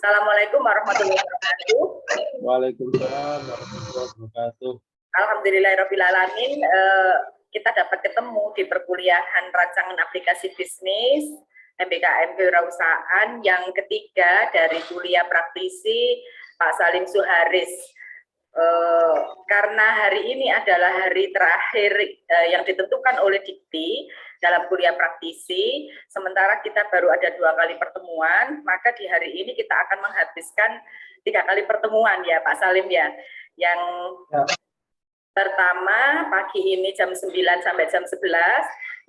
Assalamualaikum warahmatullahi wabarakatuh. Waalaikumsalam warahmatullahi wabarakatuh. Alhamdulillahirrahmanirrahim. Kita dapat ketemu di perkuliahan rancangan aplikasi bisnis MBKM Kewirausahaan yang ketiga dari kuliah praktisi Pak Salim Suharis. Karena hari ini adalah hari terakhir yang ditentukan oleh Dikti dalam kuliah praktisi, sementara kita baru ada 2 kali pertemuan, maka di hari ini kita akan menghabiskan 3 kali pertemuan ya Pak Salim ya. Yang pertama pagi ini jam 9 sampai jam 11,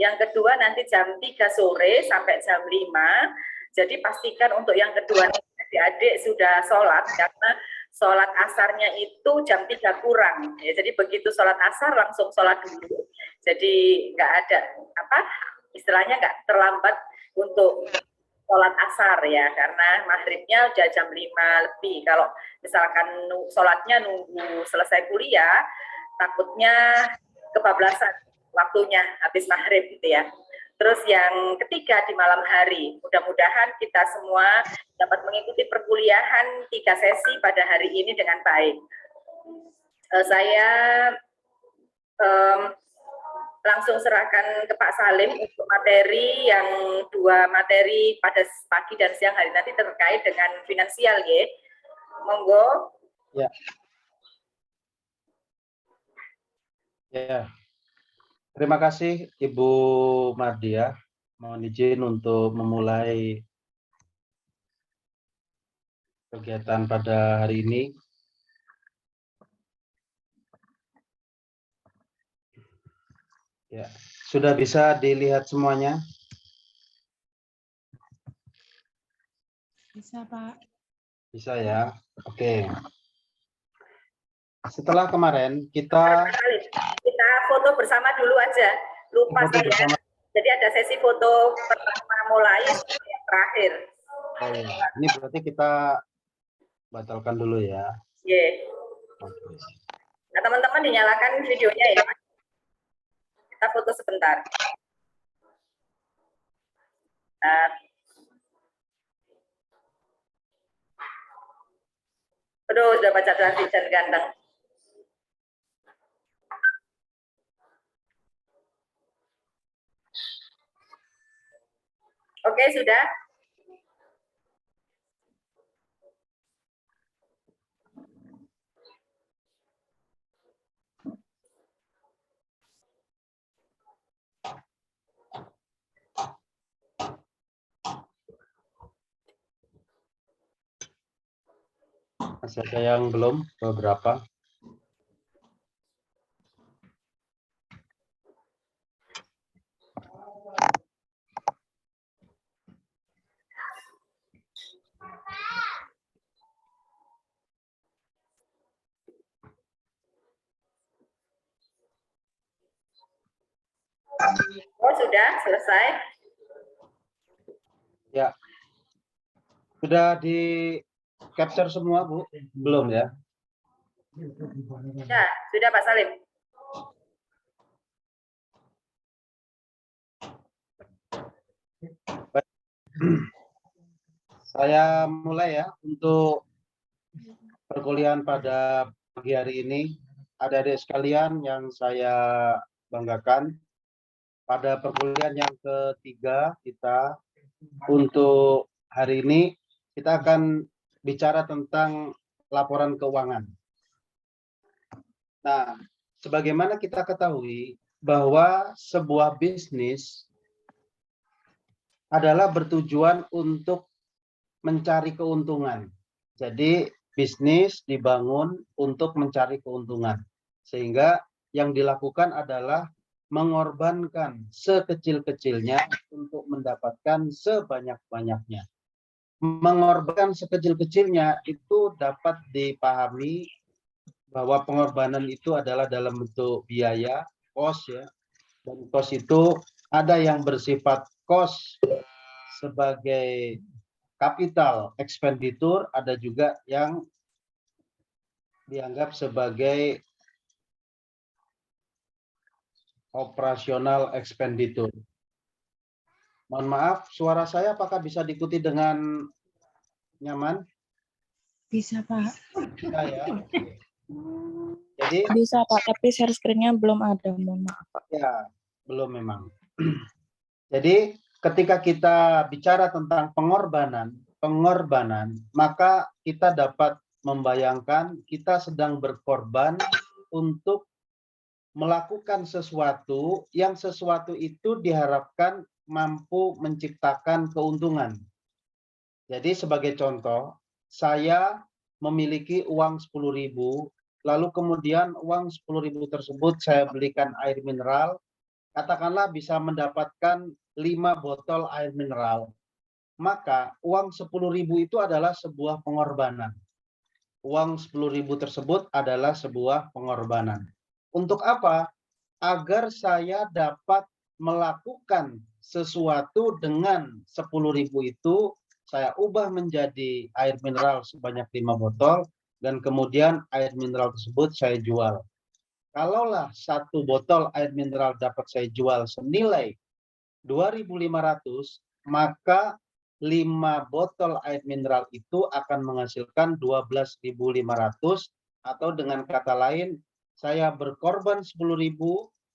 yang kedua nanti jam 3 sore sampai jam 5. Jadi pastikan untuk yang kedua adik-adik sudah sholat, karena sholat asarnya itu jam 3 kurang. Ya, jadi begitu sholat asar langsung sholat dulu. Jadi nggak ada istilahnya nggak terlambat untuk sholat asar ya, karena maghribnya udah jam 5 lebih. Kalau misalkan sholatnya nunggu selesai kuliah, takutnya kebablasan waktunya habis maghrib gitu ya. Terus yang ketiga di malam hari, mudah-mudahan kita semua dapat mengikuti perkuliahan 3 sesi pada hari ini dengan baik. Saya langsung serahkan ke Pak Salim untuk materi yang 2 materi pada pagi dan siang hari nanti terkait dengan finansial ya. Monggo. Ya. Ya. Terima kasih Ibu Mardia. Mohon izin untuk memulai kegiatan pada hari ini. Ya, sudah bisa dilihat semuanya? Bisa, Pak. Bisa ya. Oke. Setelah kemarin kita foto bersama dulu aja. Lupa saya. Bersama. Jadi ada sesi foto pertama mulai sampai yang terakhir. Oh, ya. Ini berarti kita batalkan dulu ya. Yeah. Okay. Nah, teman-teman dinyalakan videonya ya. Kita foto sebentar. Nah. Aduh, sudah baca dan ganteng. Oke, sudah. Masih ada yang belum? Beberapa. Oh, sudah selesai? Ya. Sudah di capture semua, Bu? Belum ya? Sudah Pak Salim. Saya mulai ya untuk perkuliahan pada pagi hari ini. Adik-adik sekalian yang saya banggakan, pada perkuliahan yang ketiga kita untuk hari ini kita akan bicara tentang laporan keuangan. Nah, sebagaimana kita ketahui bahwa sebuah bisnis adalah bertujuan untuk mencari keuntungan. Jadi bisnis dibangun untuk mencari keuntungan. Sehingga yang dilakukan adalah mengorbankan sekecil-kecilnya untuk mendapatkan sebanyak-banyaknya. Mengorbankan sekecil-kecilnya itu dapat dipahami bahwa pengorbanan itu adalah dalam bentuk biaya, cost ya. Dan cost itu ada yang bersifat cost sebagai capital expenditure, ada juga yang dianggap sebagai operasional expenditure. Mohon maaf, suara saya apakah bisa diikuti dengan nyaman? Bisa, Pak. Bisa ya. Jadi Bisa, Pak, tapi share screen-nya belum ada, mohon maaf, Pak. ya belum memang. Jadi ketika kita bicara tentang pengorbanan, maka kita dapat membayangkan kita sedang berkorban untuk melakukan sesuatu yang sesuatu itu diharapkan mampu menciptakan keuntungan. Jadi sebagai contoh, saya memiliki uang 10.000, lalu kemudian uang 10.000 tersebut saya belikan air mineral, katakanlah bisa mendapatkan 5 botol air mineral. Maka uang 10.000 itu adalah sebuah pengorbanan. Uang 10.000 tersebut adalah sebuah pengorbanan. Untuk apa? Agar saya dapat melakukan sesuatu dengan 10.000 itu, saya ubah menjadi air mineral sebanyak 5 botol, dan kemudian air mineral tersebut saya jual. Kalaulah satu botol air mineral dapat saya jual senilai 2.500, maka 5 botol air mineral itu akan menghasilkan 12.500, atau dengan kata lain, saya berkorban 10.000,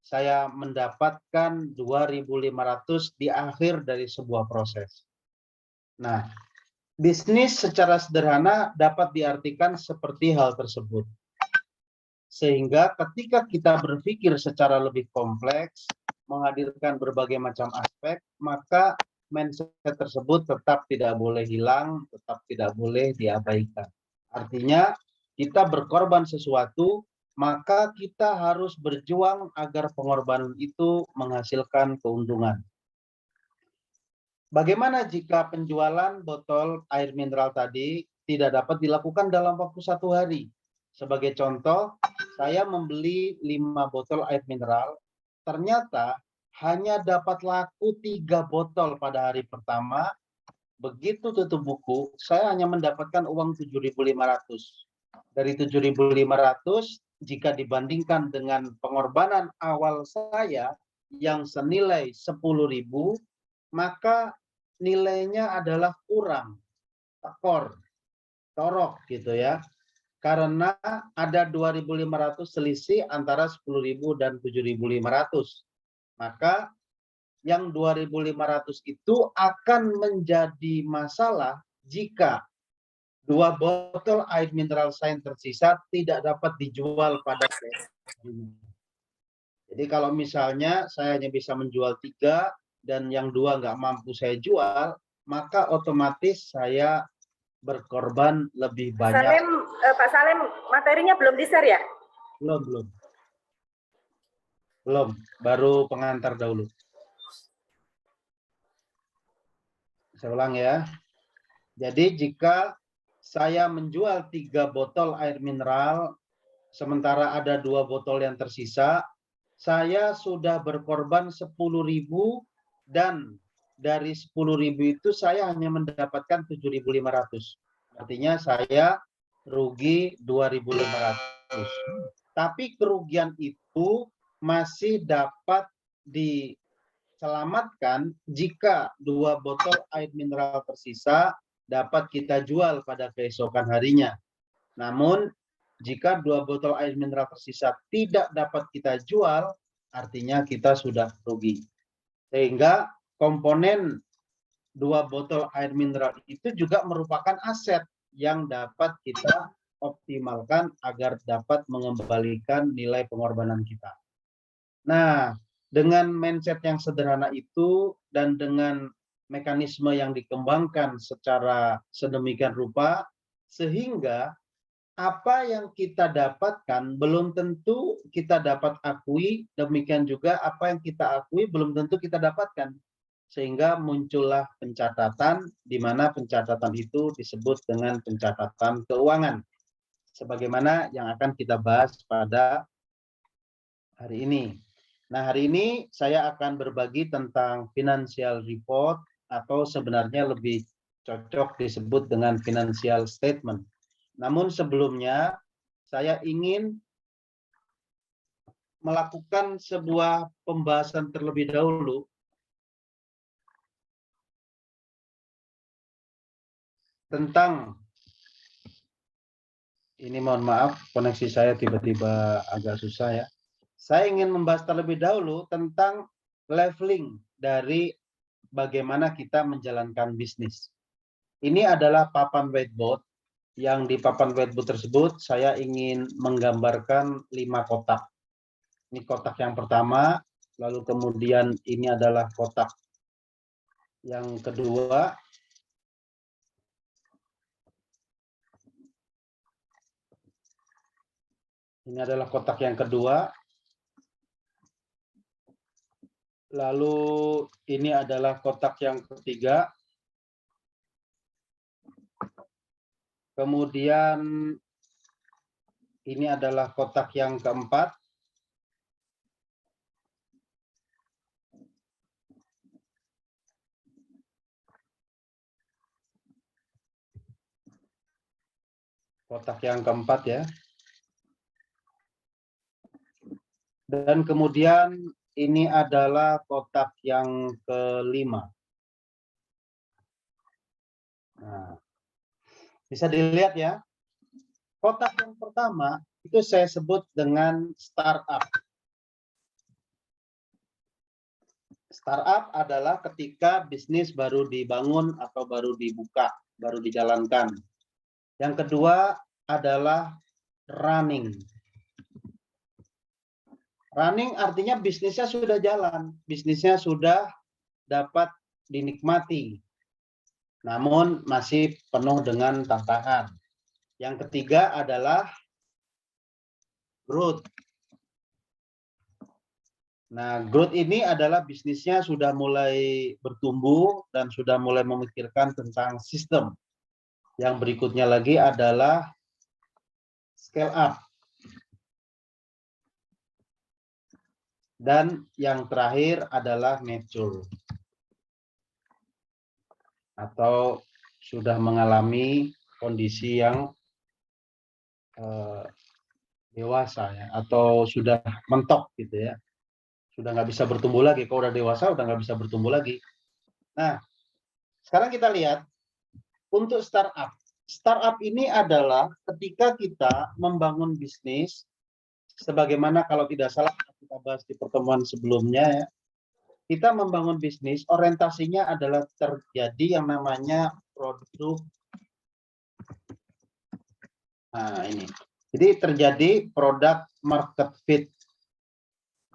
saya mendapatkan 2.500 di akhir dari sebuah proses. Nah, bisnis secara sederhana dapat diartikan seperti hal tersebut. Sehingga ketika kita berpikir secara lebih kompleks, menghadirkan berbagai macam aspek, maka mindset tersebut tetap tidak boleh hilang, tetap tidak boleh diabaikan. Artinya, kita berkorban sesuatu, maka kita harus berjuang agar pengorbanan itu menghasilkan keuntungan. Bagaimana jika penjualan botol air mineral tadi tidak dapat dilakukan dalam waktu 1 hari? Sebagai contoh, saya membeli 5 botol air mineral, ternyata hanya dapat laku 3 botol pada hari pertama. Begitu tutup buku, saya hanya mendapatkan uang 7.500. Dari 7.500, jika dibandingkan dengan pengorbanan awal saya yang senilai 10.000, maka nilainya adalah kurang, torok gitu ya. Karena ada 2.500 selisih antara 10.000 dan 7.500. Maka yang 2.500 itu akan menjadi masalah jika 2 botol air mineral saya yang tersisa tidak dapat dijual pada keesokan. Jadi kalau misalnya saya hanya bisa menjual 3 dan yang 2 nggak mampu saya jual, maka otomatis saya berkorban lebih banyak. Pak Salem, materinya belum di-share ya? Belum, baru pengantar dahulu. Saya ulang ya. Jadi jika saya menjual 3 botol air mineral, sementara ada 2 botol yang tersisa, saya sudah berkorban 10.000, dan dari 10.000 itu saya hanya mendapatkan 7.500. Artinya saya rugi 2.500. Tapi kerugian itu masih dapat diselamatkan jika 2 botol air mineral tersisa dapat kita jual pada keesokan harinya. Namun jika 2 botol air mineral tersisa tidak dapat kita jual, artinya kita sudah rugi. Sehingga komponen 2 botol air mineral itu juga merupakan aset yang dapat kita optimalkan agar dapat mengembalikan nilai pengorbanan kita. Nah, dengan mindset yang sederhana itu dan dengan mekanisme yang dikembangkan secara sedemikian rupa, sehingga apa yang kita dapatkan belum tentu kita dapat akui, demikian juga apa yang kita akui belum tentu kita dapatkan. Sehingga muncullah pencatatan, di mana pencatatan itu disebut dengan pencatatan keuangan. Sebagaimana yang akan kita bahas pada hari ini. Nah, hari ini saya akan berbagi tentang financial report, atau sebenarnya lebih cocok disebut dengan financial statement. Namun sebelumnya saya ingin melakukan sebuah pembahasan terlebih dahulu tentang Ini mohon maaf, koneksi saya tiba-tiba agak susah ya. Saya ingin membahas terlebih dahulu tentang leveling dari bagaimana kita menjalankan bisnis. Ini adalah papan whiteboard, yang di papan whiteboard tersebut saya ingin menggambarkan 5 kotak. Ini kotak yang pertama, lalu kemudian ini adalah kotak yang kedua, ini adalah kotak yang kedua, lalu ini adalah kotak yang ketiga, kemudian ini adalah kotak yang keempat, kotak yang keempat ya, dan kemudian ini adalah kotak yang kelima. Nah, bisa dilihat ya, kotak yang pertama itu saya sebut dengan startup. Startup adalah ketika bisnis baru dibangun atau baru dibuka, baru dijalankan. Yang kedua adalah running. Running artinya bisnisnya sudah jalan, bisnisnya sudah dapat dinikmati, namun masih penuh dengan tantangan. Yang ketiga adalah growth. Nah, growth ini adalah bisnisnya sudah mulai bertumbuh dan sudah mulai memikirkan tentang sistem. Yang berikutnya lagi adalah scale up. Dan yang terakhir adalah mature. Atau sudah mengalami kondisi yang dewasa ya, atau sudah mentok gitu ya. Sudah nggak bisa bertumbuh lagi. Kalau udah dewasa udah nggak bisa bertumbuh lagi. Nah, sekarang kita lihat untuk startup. Startup ini adalah ketika kita membangun bisnis, sebagaimana kalau tidak salah kita bahas di pertemuan sebelumnya ya, kita membangun bisnis orientasinya adalah terjadi yang namanya produk. Nah, ini. Jadi terjadi product market fit.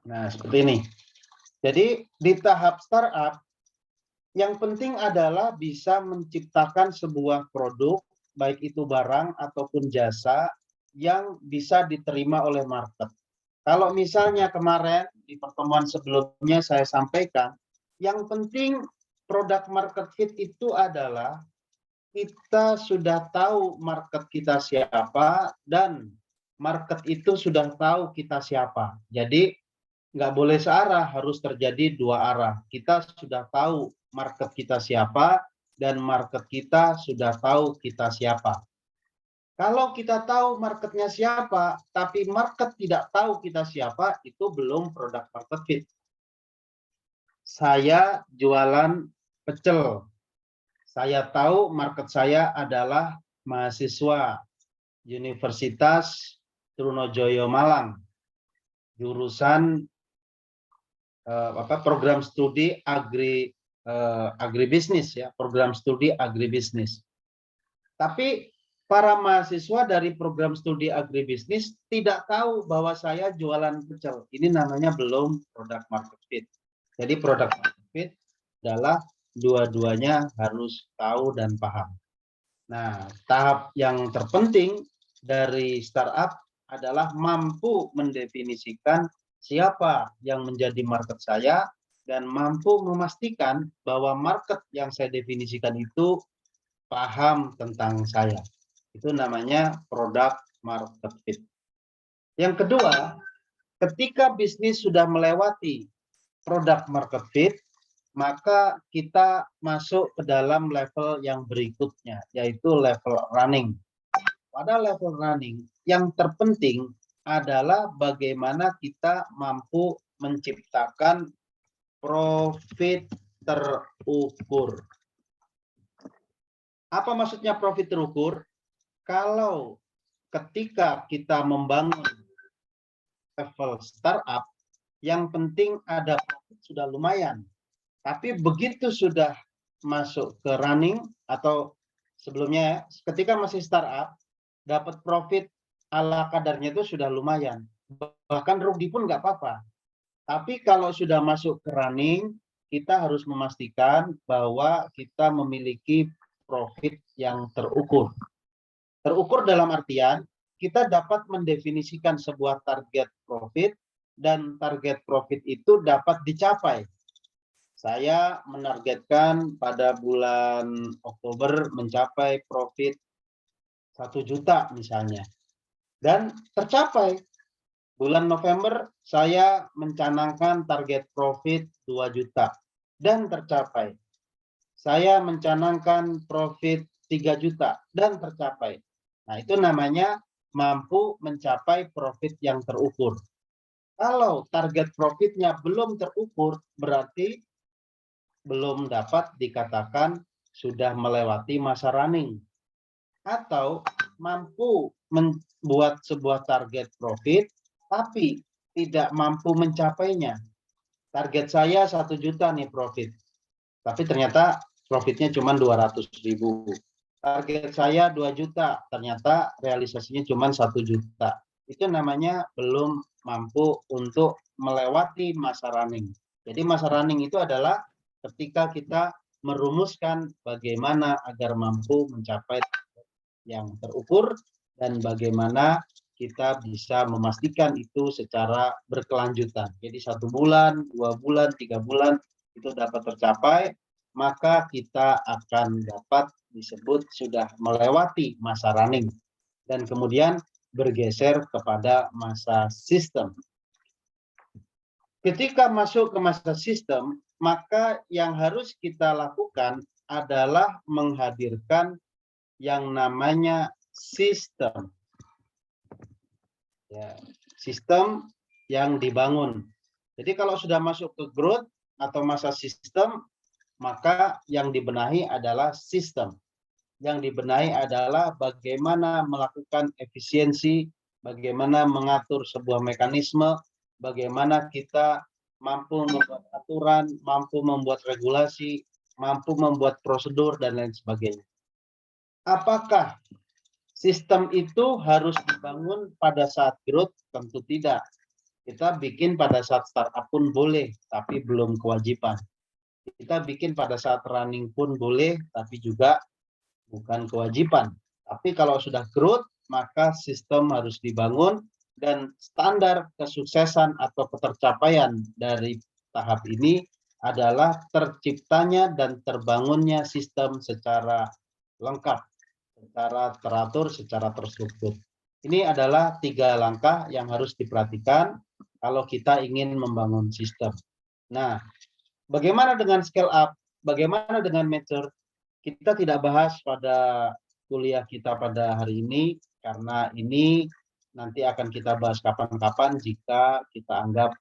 Nah, seperti ini. Jadi di tahap startup yang penting adalah bisa menciptakan sebuah produk, baik itu barang ataupun jasa, yang bisa diterima oleh market. Kalau misalnya kemarin di pertemuan sebelumnya saya sampaikan, yang penting produk market fit itu adalah kita sudah tahu market kita siapa dan market itu sudah tahu kita siapa. Jadi nggak boleh searah, harus terjadi dua arah. Kita sudah tahu market kita siapa dan market kita sudah tahu kita siapa. Kalau kita tahu marketnya siapa, tapi market tidak tahu kita siapa, itu belum product market fit. Saya jualan pecel. Saya tahu market saya adalah mahasiswa Universitas Trunojoyo Malang, jurusan program studi agribisnis ya, program studi agribisnis. Tapi para mahasiswa dari program studi agribisnis tidak tahu bahwa saya jualan pecel. Ini namanya belum product market fit. Jadi product market fit adalah dua-duanya harus tahu dan paham. Nah, tahap yang terpenting dari startup adalah mampu mendefinisikan siapa yang menjadi market saya dan mampu memastikan bahwa market yang saya definisikan itu paham tentang saya. Itu namanya product market fit. Yang kedua, ketika bisnis sudah melewati product market fit, maka kita masuk ke dalam level yang berikutnya, yaitu level running. Pada level running, yang terpenting adalah bagaimana kita mampu menciptakan profit terukur. Apa maksudnya profit terukur? Kalau ketika kita membangun level startup, yang penting ada profit sudah lumayan. Tapi begitu sudah masuk ke running atau sebelumnya, ketika masih startup, dapat profit ala kadarnya itu sudah lumayan. Bahkan rugi pun nggak apa-apa. Tapi kalau sudah masuk ke running, kita harus memastikan bahwa kita memiliki profit yang terukur. Terukur dalam artian, kita dapat mendefinisikan sebuah target profit, dan target profit itu dapat dicapai. Saya menargetkan pada bulan Oktober mencapai profit 1 juta misalnya. Dan tercapai. Bulan November saya mencanangkan target profit 2 juta dan tercapai. Saya mencanangkan profit 3 juta dan tercapai. Nah, itu namanya mampu mencapai profit yang terukur. Kalau target profitnya belum terukur, berarti belum dapat dikatakan sudah melewati masa running. Atau mampu membuat sebuah target profit, tapi tidak mampu mencapainya. Target saya 1 juta nih profit, tapi ternyata profitnya cuma 200.000. Target saya 2 juta, ternyata realisasinya cuma 1 juta. Itu namanya belum mampu untuk melewati masa running. Jadi masa running itu adalah ketika kita merumuskan bagaimana agar mampu mencapai yang terukur dan bagaimana kita bisa memastikan itu secara berkelanjutan. Jadi 1 bulan, 2 bulan, 3 bulan itu dapat tercapai, maka kita akan dapat disebut sudah melewati masa running dan kemudian bergeser kepada masa sistem. Ketika masuk ke masa sistem, maka yang harus kita lakukan adalah menghadirkan yang namanya sistem. Ya, sistem yang dibangun. Jadi kalau sudah masuk ke growth atau masa sistem, maka yang dibenahi adalah sistem. Yang dibenahi adalah bagaimana melakukan efisiensi, bagaimana mengatur sebuah mekanisme, bagaimana kita mampu membuat aturan, mampu membuat regulasi, mampu membuat prosedur, dan lain sebagainya. Apakah sistem itu harus dibangun pada saat growth? Tentu tidak. Kita bikin pada saat startup pun boleh, tapi belum kewajiban. Kita bikin pada saat running pun boleh, tapi juga bukan kewajiban. Tapi kalau sudah growth, maka sistem harus dibangun dan standar kesuksesan atau ketercapaian dari tahap ini adalah terciptanya dan terbangunnya sistem secara lengkap, secara teratur, secara terstruktur. Ini adalah 3 langkah yang harus diperhatikan kalau kita ingin membangun sistem. Nah, bagaimana dengan scale up? Bagaimana dengan mature? Kita tidak bahas pada kuliah kita pada hari ini, karena ini nanti akan kita bahas kapan-kapan jika kita anggap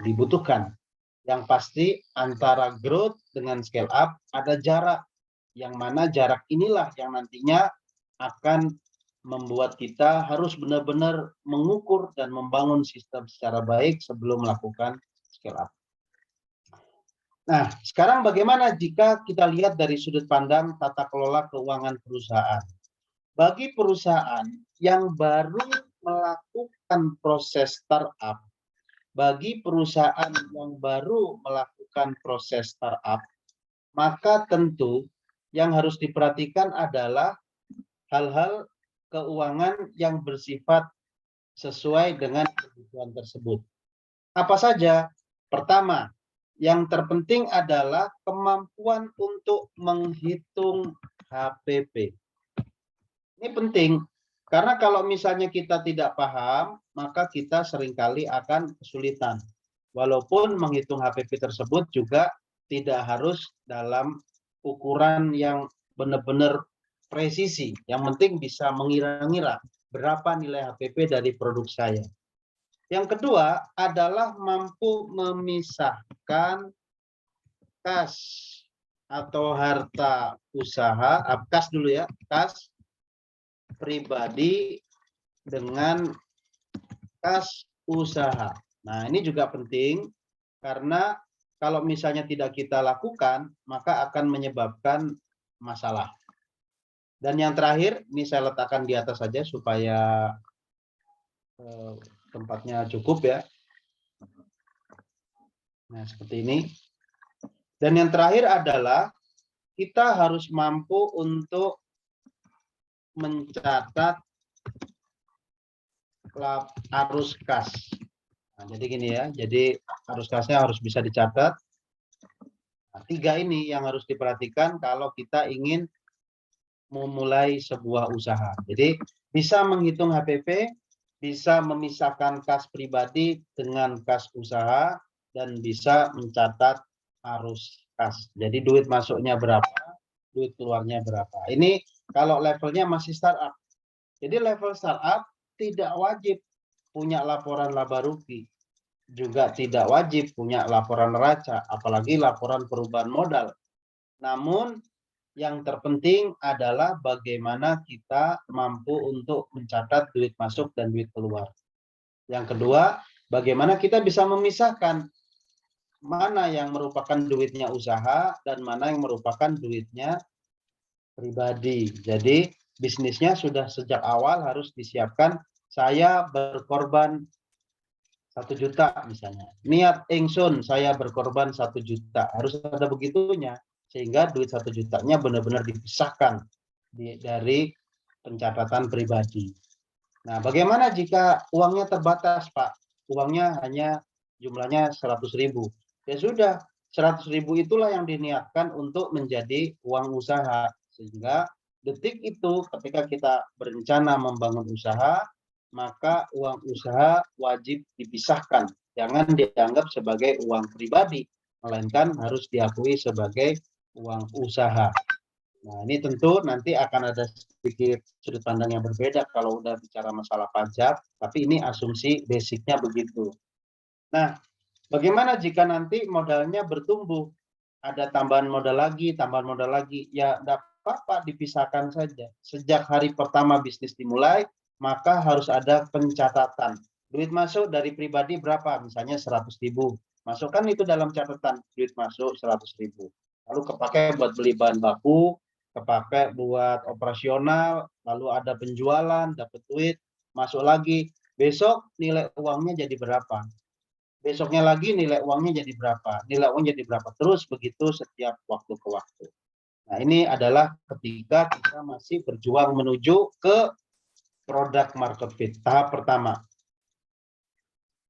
dibutuhkan. Yang pasti antara growth dengan scale up ada jarak, yang mana jarak inilah yang nantinya akan membuat kita harus benar-benar mengukur dan membangun sistem secara baik sebelum melakukan scale up. Nah, sekarang bagaimana jika kita lihat dari sudut pandang tata kelola keuangan perusahaan? Bagi perusahaan yang baru melakukan proses startup, bagi perusahaan yang baru melakukan proses startup, maka tentu yang harus diperhatikan adalah hal-hal keuangan yang bersifat sesuai dengan kebutuhan tersebut. Apa saja? Pertama, yang terpenting adalah kemampuan untuk menghitung HPP. Ini penting, karena kalau misalnya kita tidak paham, maka kita seringkali akan kesulitan. Walaupun menghitung HPP tersebut juga tidak harus dalam ukuran yang benar-benar presisi. Yang penting bisa mengira-ngira berapa nilai HPP dari produk saya. Yang kedua adalah mampu memisahkan kas atau harta usaha, kas dulu ya, kas pribadi dengan kas usaha. Nah, ini juga penting karena kalau misalnya tidak kita lakukan, maka akan menyebabkan masalah. Dan yang terakhir, ini saya letakkan di atas saja supaya tempatnya cukup ya. Nah, seperti ini. Dan yang terakhir adalah kita harus mampu untuk mencatat arus kas. Nah, jadi gini ya, jadi arus kasnya harus bisa dicatat. Nah, 3 ini yang harus diperhatikan kalau kita ingin memulai sebuah usaha. Jadi bisa menghitung HPP, bisa memisahkan kas pribadi dengan kas usaha, dan bisa mencatat arus kas. Jadi duit masuknya berapa, duit keluarnya berapa. Ini kalau levelnya masih startup. Jadi level startup tidak wajib punya laporan laba rugi, juga tidak wajib punya laporan neraca, apalagi laporan perubahan modal. Namun yang terpenting adalah bagaimana kita mampu untuk mencatat duit masuk dan duit keluar. Yang kedua, bagaimana kita bisa memisahkan mana yang merupakan duitnya usaha dan mana yang merupakan duitnya pribadi. Jadi bisnisnya sudah sejak awal harus disiapkan. Saya berkorban 1 juta misalnya. Niat ingsun saya berkorban 1 juta. Harus ada begitunya. Sehingga duit 1 jutanya benar-benar dipisahkan dari pencatatan pribadi. Nah, bagaimana jika uangnya terbatas, Pak? Uangnya hanya jumlahnya 100.000. Ya sudah, 100.000 itulah yang diniatkan untuk menjadi uang usaha. Sehingga detik itu ketika kita berencana membangun usaha, maka uang usaha wajib dipisahkan. Jangan dianggap sebagai uang pribadi, melainkan harus diakui sebagai uang usaha. Nah, ini tentu nanti akan ada sedikit sudut pandang yang berbeda kalau udah bicara masalah pajak, tapi ini asumsi basicnya begitu. Nah, bagaimana jika nanti modalnya bertumbuh? Ada tambahan modal lagi, ya enggak apa-apa, dipisahkan saja. Sejak hari pertama bisnis dimulai, maka harus ada pencatatan. Duit masuk dari pribadi berapa? Misalnya 100.000. Masukkan itu dalam catatan, duit masuk 100.000. Lalu kepakai buat beli bahan baku, kepakai buat operasional, lalu ada penjualan, dapat duit, masuk lagi. Besok nilai uangnya jadi berapa? Besoknya lagi nilai uangnya jadi berapa? Nilai uangnya jadi berapa? Terus begitu setiap waktu ke waktu. Nah, ini adalah ketika kita masih berjuang menuju ke product market fit, tahap pertama.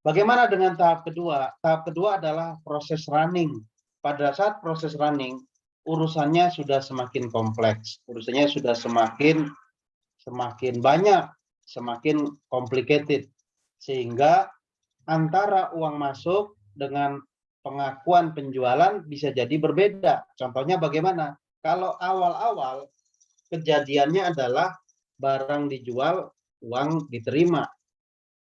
Bagaimana dengan tahap kedua? Tahap kedua adalah proses running. Pada saat proses running, urusannya sudah semakin kompleks, urusannya sudah semakin banyak, semakin complicated, sehingga antara uang masuk dengan pengakuan penjualan bisa jadi berbeda. Contohnya bagaimana? Kalau awal-awal kejadiannya adalah barang dijual, uang diterima.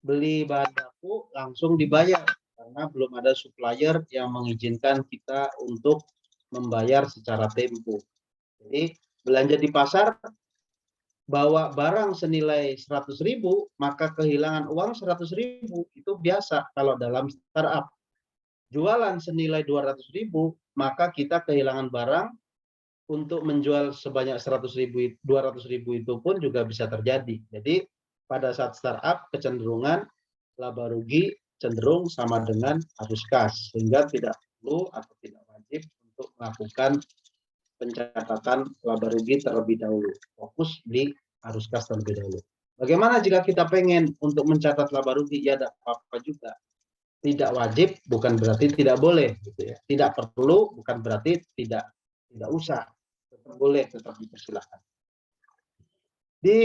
Beli bahan baku langsung dibayar karena belum ada supplier yang mengizinkan kita untuk membayar secara tempo. Jadi belanja di pasar, bawa barang senilai 100.000, maka kehilangan uang 100.000 itu biasa kalau dalam startup. Jualan senilai 200.000, maka kita kehilangan barang untuk menjual sebanyak 100.000, 200.000 itu pun juga bisa terjadi. Jadi pada saat startup kecenderungan laba rugi cenderung sama dengan arus kas, sehingga tidak perlu atau tidak wajib untuk melakukan pencatatan laba rugi terlebih dahulu. Fokus di arus kas terlebih dahulu. Bagaimana jika kita pengen untuk mencatat laba rugi? Ya tidak apa-apa juga. Tidak wajib bukan berarti tidak boleh, gitu ya. Tidak perlu bukan berarti tidak usah. Tetap boleh, tetap dipersilakan. Di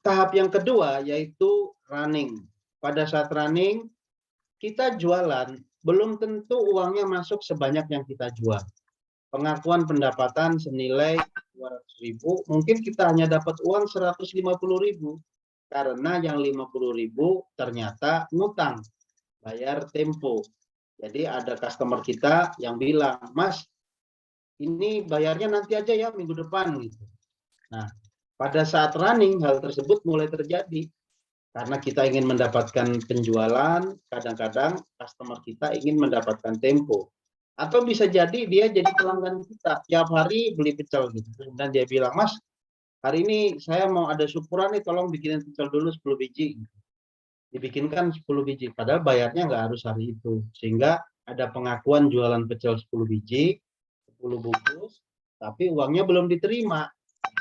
tahap yang kedua yaitu running. Pada saat running, kita jualan belum tentu uangnya masuk sebanyak yang kita jual. Pengakuan pendapatan senilai 200.000, mungkin kita hanya dapat uang 150.000 karena yang 50.000 ternyata ngutang, bayar tempo. Jadi ada customer kita yang bilang, Mas, ini bayarnya nanti aja ya minggu depan gitu. Nah, Pada saat running, hal tersebut mulai terjadi. Karena kita ingin mendapatkan penjualan, kadang-kadang customer kita ingin mendapatkan tempo. Atau bisa jadi dia jadi pelanggan kita, tiap hari beli pecel gitu. Dan dia bilang, Mas, hari ini saya mau ada syukuran nih, tolong bikinin pecel dulu 10 biji. Dibikinkan 10 biji, padahal bayarnya nggak harus hari itu. Sehingga ada pengakuan jualan pecel 10 biji, 10 bungkus, tapi uangnya belum diterima.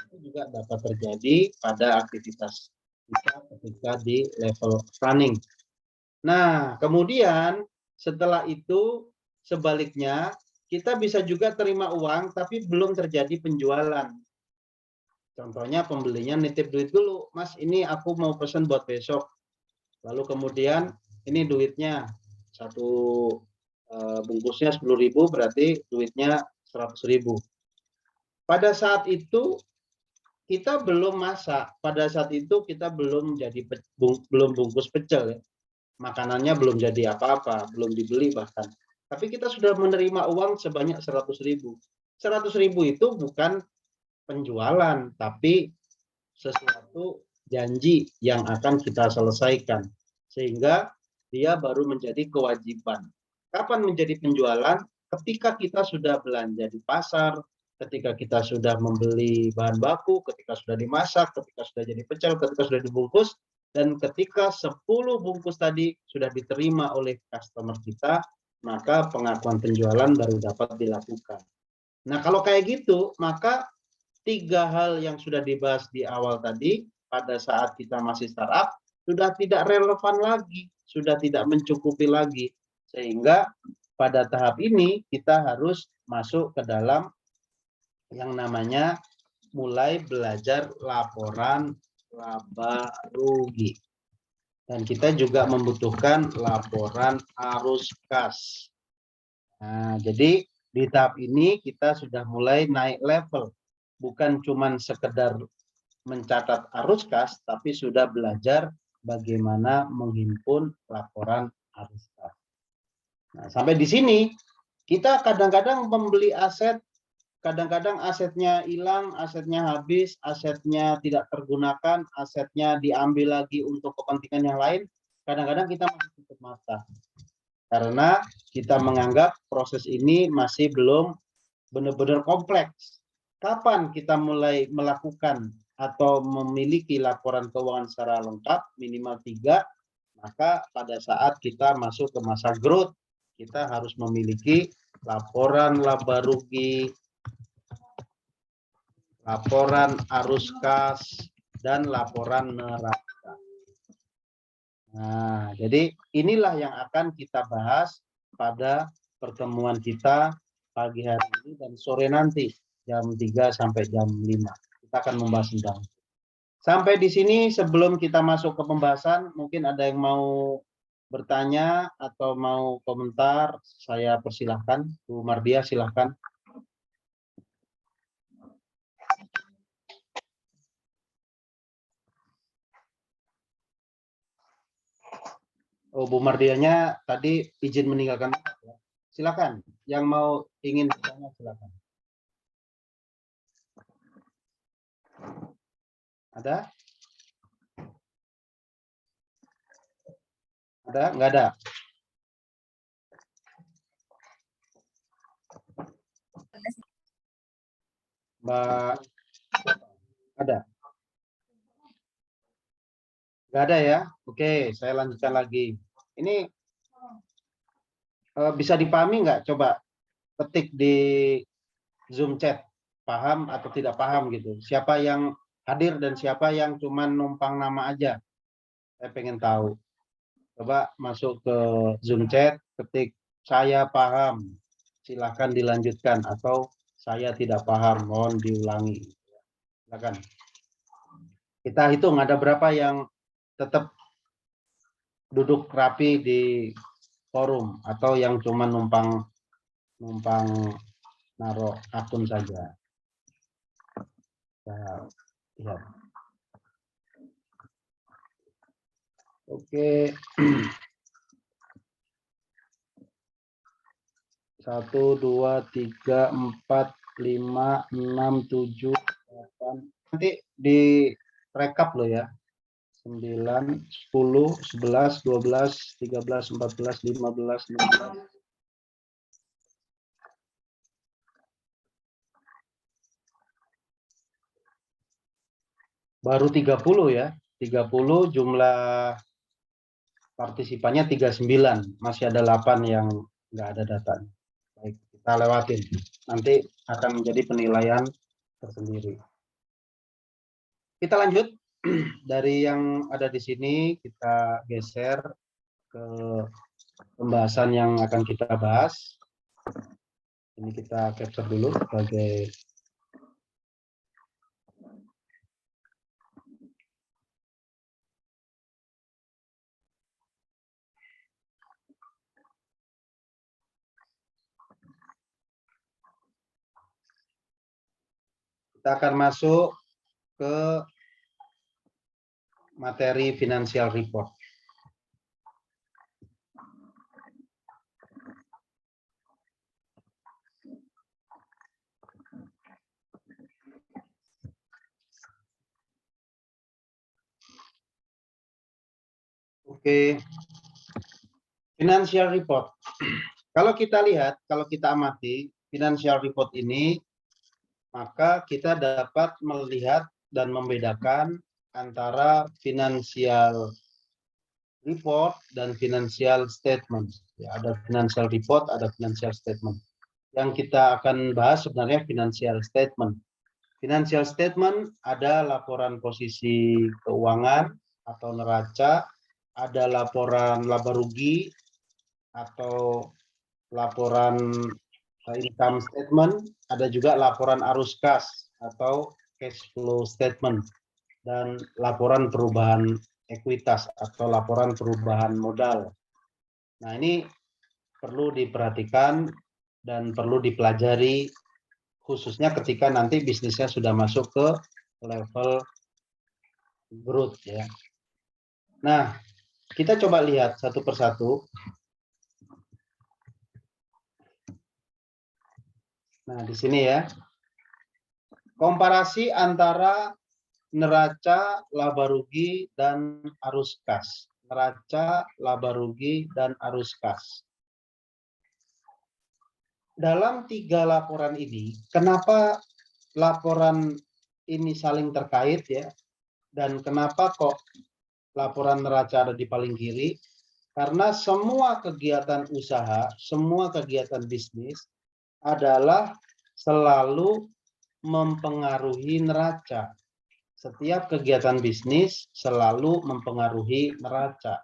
Itu juga dapat terjadi pada aktivitas kita ketika di level running. Nah, kemudian setelah itu sebaliknya kita bisa juga terima uang tapi belum terjadi penjualan. Contohnya pembelinya nitip duit dulu, Mas ini aku mau pesan buat besok. Lalu kemudian ini duitnya satu bungkusnya 10.000 berarti duitnya 100.000. Pada saat itu kita belum masak, pada saat itu kita belum belum bungkus pecel ya. Makanannya belum jadi apa-apa, belum dibeli bahkan. Tapi kita sudah menerima uang sebanyak 100.000. 100.000 itu bukan penjualan, tapi sesuatu janji yang akan kita selesaikan. Sehingga dia baru menjadi kewajiban. Kapan menjadi penjualan? Ketika kita sudah belanja di pasar, ketika kita sudah membeli bahan baku, ketika sudah dimasak, ketika sudah jadi pecel, ketika sudah dibungkus, dan ketika 10 bungkus tadi sudah diterima oleh customer kita, maka pengakuan penjualan baru dapat dilakukan. Nah, kalau kayak gitu, maka 3 hal yang sudah dibahas di awal tadi, pada saat kita masih startup, sudah tidak relevan lagi, sudah tidak mencukupi lagi. Sehingga pada tahap ini kita harus masuk ke dalam yang namanya mulai belajar laporan laba rugi. Dan kita juga membutuhkan laporan arus kas. Nah, jadi di tahap ini kita sudah mulai naik level. Bukan cuma sekedar mencatat arus kas, tapi sudah belajar bagaimana menghimpun laporan arus kas. Nah, sampai di sini kita kadang-kadang membeli aset, kadang-kadang asetnya hilang, asetnya habis, asetnya tidak tergunakan, asetnya diambil lagi untuk kepentingan yang lain. Kadang-kadang kita masih tutup mata. Karena kita menganggap proses ini masih belum benar-benar kompleks. Kapan kita mulai melakukan atau memiliki laporan keuangan secara lengkap, minimal 3, maka pada saat kita masuk ke masa growth, kita harus memiliki laporan laba rugi, laporan arus kas, dan laporan neraca. Nah, jadi inilah yang akan kita bahas pada pertemuan kita pagi hari ini dan sore nanti jam 3 sampai jam 5. Kita akan membahas tentang. Sampai di sini sebelum kita masuk ke pembahasan, mungkin ada yang mau bertanya atau mau komentar, saya persilahkan. Bu Mardia, silahkan. Oh, Bu Mardianya tadi izin meninggalkan. Silakan, yang mau ingin bertanya silakan. Ada? Ada? Enggak ada? Mbak, ada? Enggak ada ya? Oke, saya lanjutkan lagi. Ini bisa dipahami nggak? Coba ketik di Zoom chat, paham atau tidak paham gitu. Siapa yang hadir dan siapa yang cuma numpang nama aja. Saya pengen tahu. Coba masuk ke Zoom chat, ketik saya paham, silahkan dilanjutkan, atau saya tidak paham, mohon diulangi. Silakan. Kita hitung ada berapa yang tetap duduk rapi di forum atau yang cuma numpang naruh akun saja. Nah, lihat. Oke. 1, 2, 3, 4, 5, 6, 7, 8. Nanti di rekap loh ya. 9, 10, 11, 12, 13, 14, 15, 16. Baru 30 ya. 30 jumlah partisipannya 39. Masih ada 8 yang nggak ada datanya. Baik, kita lewatin. Nanti akan menjadi penilaian tersendiri. Kita lanjut. Dari yang ada di sini kita geser ke pembahasan yang akan kita bahas. Ini kita capture dulu sebagai kita akan masuk ke materi financial report. Oke, financial report. Kalau kita lihat, kalau kita amati financial report ini, maka kita dapat melihat dan membedakan antara financial report dan financial statement. Ya, ada financial report, ada financial statement. Yang kita akan bahas sebenarnya financial statement. Financial statement ada laporan posisi keuangan atau neraca, ada laporan laba rugi atau laporan income statement, ada juga laporan arus kas atau cash flow statement, dan laporan perubahan ekuitas atau laporan perubahan modal. Nah, ini perlu diperhatikan dan perlu dipelajari khususnya ketika nanti bisnisnya sudah masuk ke level growth ya. Nah, kita coba lihat satu persatu. Nah, di sini ya. Komparasi antara neraca, laba rugi, dan arus kas. Neraca, laba rugi, dan arus kas. Dalam 3 laporan ini, kenapa laporan ini saling terkait ya? Dan kenapa kok laporan neraca ada di paling kiri? Karena semua kegiatan usaha, semua kegiatan bisnis adalah selalu mempengaruhi neraca. Setiap kegiatan bisnis selalu mempengaruhi neraca.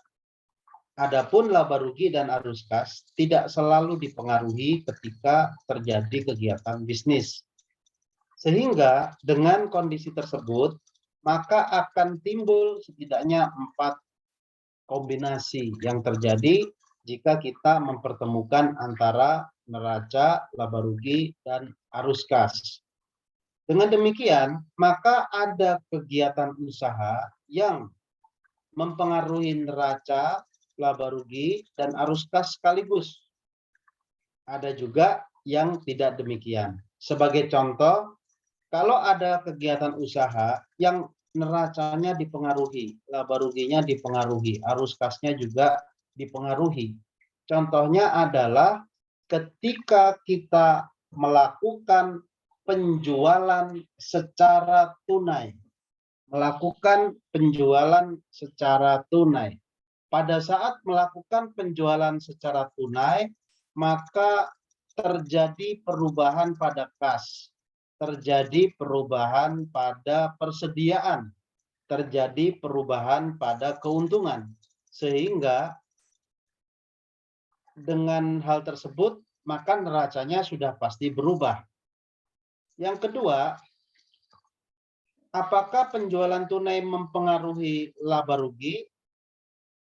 Adapun laba rugi dan arus kas tidak selalu dipengaruhi ketika terjadi kegiatan bisnis. Sehingga dengan kondisi tersebut, maka akan timbul setidaknya 4 kombinasi yang terjadi jika kita mempertemukan antara neraca, laba rugi, dan arus kas. Dengan demikian, maka ada kegiatan usaha yang mempengaruhi neraca, laba rugi, dan arus kas sekaligus. Ada juga yang tidak demikian. Sebagai contoh, kalau ada kegiatan usaha yang neracanya dipengaruhi, laba ruginya dipengaruhi, arus kasnya juga dipengaruhi. Contohnya adalah ketika kita melakukan penjualan secara tunai. Melakukan penjualan secara tunai. Pada saat melakukan penjualan secara tunai, maka terjadi perubahan pada kas, terjadi perubahan pada persediaan, terjadi perubahan pada keuntungan. Sehingga dengan hal tersebut, maka neracanya sudah pasti berubah. Yang kedua, apakah penjualan tunai mempengaruhi laba rugi?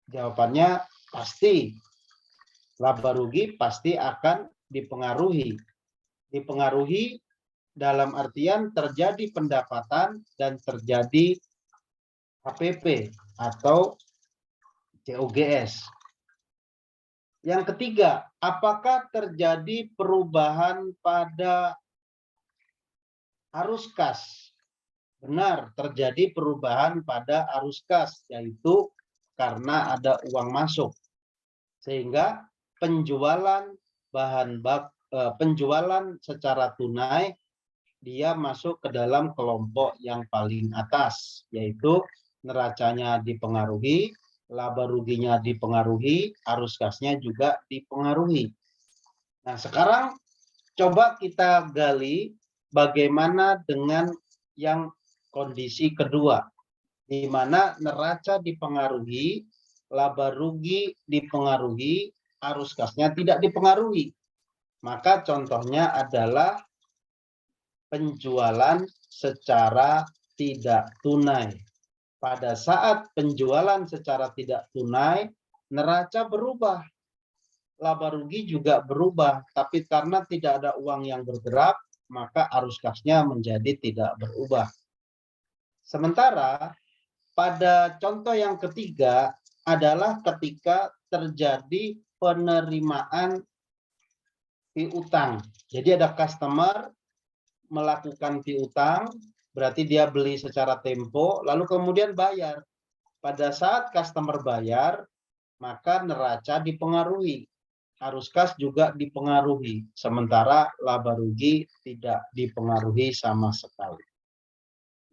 Jawabannya pasti. Laba rugi pasti akan dipengaruhi. Dipengaruhi dalam artian terjadi pendapatan dan terjadi HPP atau COGS. Yang ketiga, apakah terjadi perubahan pada arus kas Benar, terjadi perubahan pada arus kas, yaitu karena ada uang masuk. Sehingga penjualan penjualan secara tunai dia masuk ke dalam kelompok yang paling atas, yaitu neracanya dipengaruhi, laba ruginya dipengaruhi, arus kasnya juga dipengaruhi. Nah, sekarang coba kita gali bagaimana dengan yang kondisi kedua, di mana neraca dipengaruhi, laba rugi dipengaruhi, arus kasnya tidak dipengaruhi. Maka contohnya adalah penjualan secara tidak tunai. Pada saat penjualan secara tidak tunai, neraca berubah, laba rugi juga berubah, tapi karena tidak ada uang yang bergerak, maka arus kasnya menjadi tidak berubah. Sementara pada contoh yang ketiga adalah ketika terjadi penerimaan piutang. Jadi ada customer melakukan piutang, berarti dia beli secara tempo, lalu kemudian bayar. Pada saat customer bayar, maka neraca dipengaruhi. Arus kas juga dipengaruhi, sementara laba rugi tidak dipengaruhi sama sekali.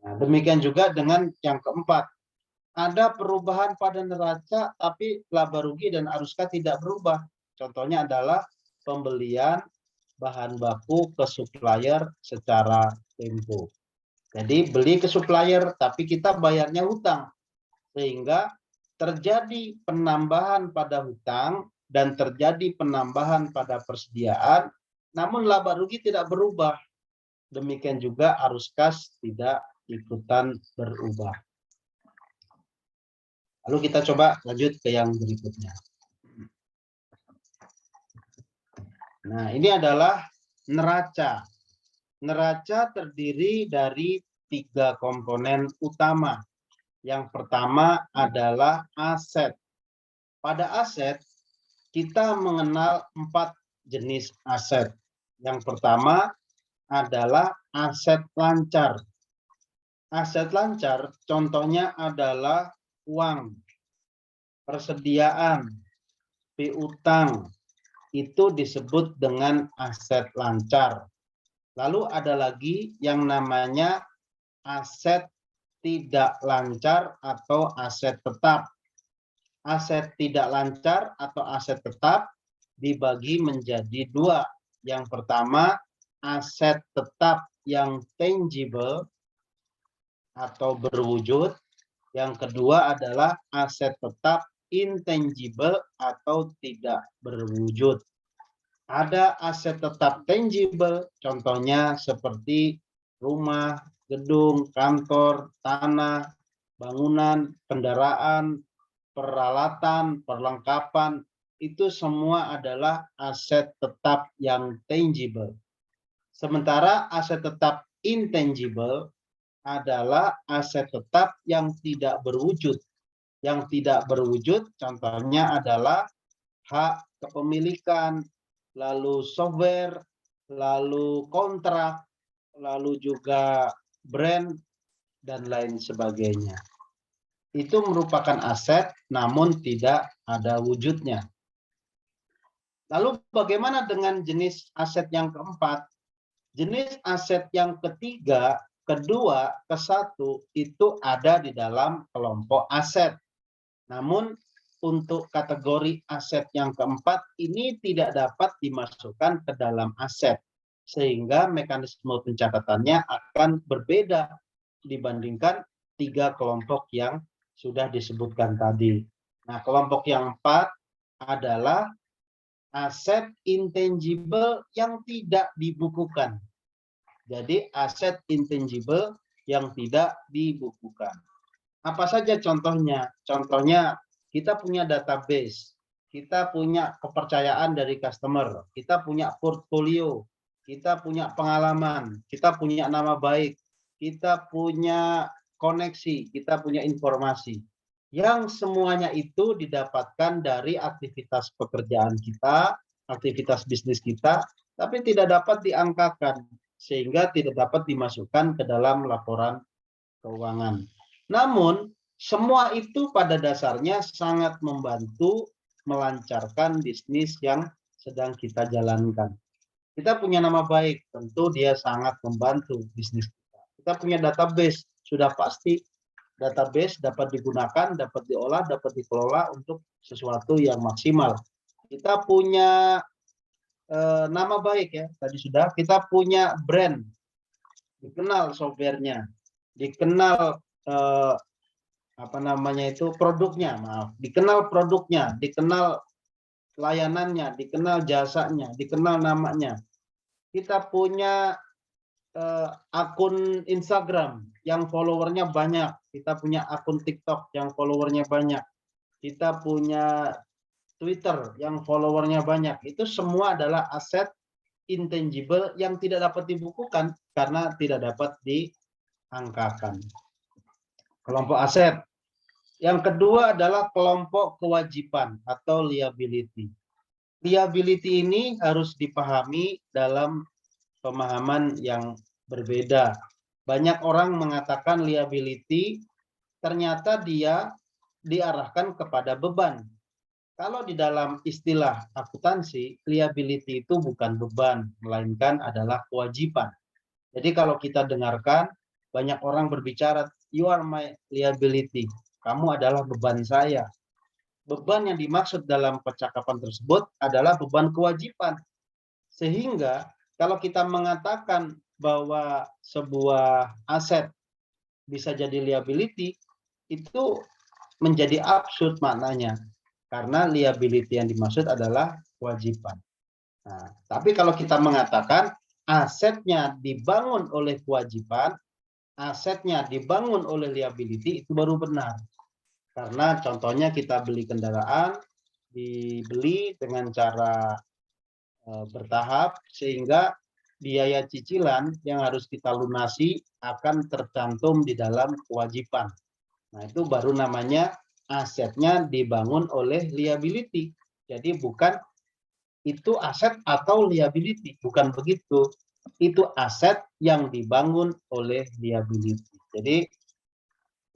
Nah, demikian juga dengan yang keempat. Ada perubahan pada neraca, tapi laba rugi dan arus kas tidak berubah. Contohnya adalah pembelian bahan baku ke supplier secara tempo. Jadi beli ke supplier, tapi kita bayarnya hutang. Sehingga terjadi penambahan pada hutang dan terjadi penambahan pada persediaan, namun laba rugi tidak berubah. Demikian juga arus kas tidak ikutan berubah. Lalu kita coba lanjut ke yang berikutnya. Nah, ini adalah neraca. Neraca terdiri dari 3 komponen utama. Yang pertama adalah aset. Pada aset, kita mengenal 4 jenis aset. Yang pertama adalah aset lancar. Aset lancar contohnya adalah uang, persediaan, piutang, itu disebut dengan aset lancar. Lalu ada lagi yang namanya aset tidak lancar atau aset tetap. Aset tidak lancar atau aset tetap dibagi menjadi 2. Yang pertama, aset tetap yang tangible atau berwujud. Yang kedua adalah aset tetap intangible atau tidak berwujud. Ada aset tetap tangible, contohnya seperti rumah, gedung, kantor, tanah, bangunan, kendaraan, peralatan, perlengkapan, itu semua adalah aset tetap yang tangible. Sementara aset tetap intangible adalah aset tetap yang tidak berwujud. Yang tidak berwujud contohnya adalah hak kepemilikan, lalu software, lalu kontrak, lalu juga brand, dan lain sebagainya. Itu merupakan aset namun tidak ada wujudnya. Lalu bagaimana dengan jenis aset yang keempat? Jenis aset yang ketiga, kedua, kesatu itu ada di dalam kelompok aset. Namun untuk kategori aset yang keempat ini tidak dapat dimasukkan ke dalam aset. Sehingga mekanisme pencatatannya akan berbeda dibandingkan 3 kelompok yang sudah disebutkan tadi. Nah, kelompok yang 4 adalah aset intangible yang tidak dibukukan. Jadi aset intangible yang tidak dibukukan. Apa saja contohnya? Contohnya kita punya database, kita punya kepercayaan dari customer, kita punya portfolio, kita punya pengalaman, kita punya nama baik, kita punya koneksi, kita punya informasi. Yang semuanya itu didapatkan dari aktivitas pekerjaan kita, aktivitas bisnis kita, tapi tidak dapat diangkakan, sehingga tidak dapat dimasukkan ke dalam laporan keuangan. Namun, semua itu pada dasarnya sangat membantu melancarkan bisnis yang sedang kita jalankan. Kita punya nama baik, tentu dia sangat membantu bisnis kita. Kita punya database, sudah pasti database dapat digunakan, dapat diolah, dapat dikelola untuk sesuatu yang maksimal. Kita punya nama baik ya, tadi sudah. Kita punya brand, dikenal softwarenya, dikenal produknya, dikenal produknya, dikenal layanannya, dikenal jasanya, dikenal namanya. Kita punya akun Instagram yang followernya banyak, kita punya akun TikTok yang followernya banyak, kita punya Twitter yang followernya banyak. Itu semua adalah aset intangible yang tidak dapat dibukukan karena tidak dapat diangkakan. Kelompok aset. Yang kedua adalah kelompok kewajiban atau liability. Liability ini harus dipahami dalam pemahaman yang berbeda. Banyak orang mengatakan liability ternyata dia diarahkan kepada beban. Kalau di dalam istilah akuntansi, liability itu bukan beban, melainkan adalah kewajiban. Jadi kalau kita dengarkan, banyak orang berbicara, you are my liability. Kamu adalah beban saya. Beban yang dimaksud dalam percakapan tersebut adalah beban kewajiban. Sehingga kalau kita mengatakan bahwa sebuah aset bisa jadi liability, itu menjadi absurd maknanya. Karena liability yang dimaksud adalah kewajiban. Nah, tapi kalau kita mengatakan asetnya dibangun oleh kewajiban, asetnya dibangun oleh liability, itu baru benar. Karena contohnya kita beli kendaraan, dibeli dengan cara bertahap, sehingga biaya cicilan yang harus kita lunasi akan tercantum di dalam kewajiban. Nah, itu baru namanya asetnya dibangun oleh liability. Jadi bukan itu aset atau liability, bukan begitu. Itu aset yang dibangun oleh liability. Jadi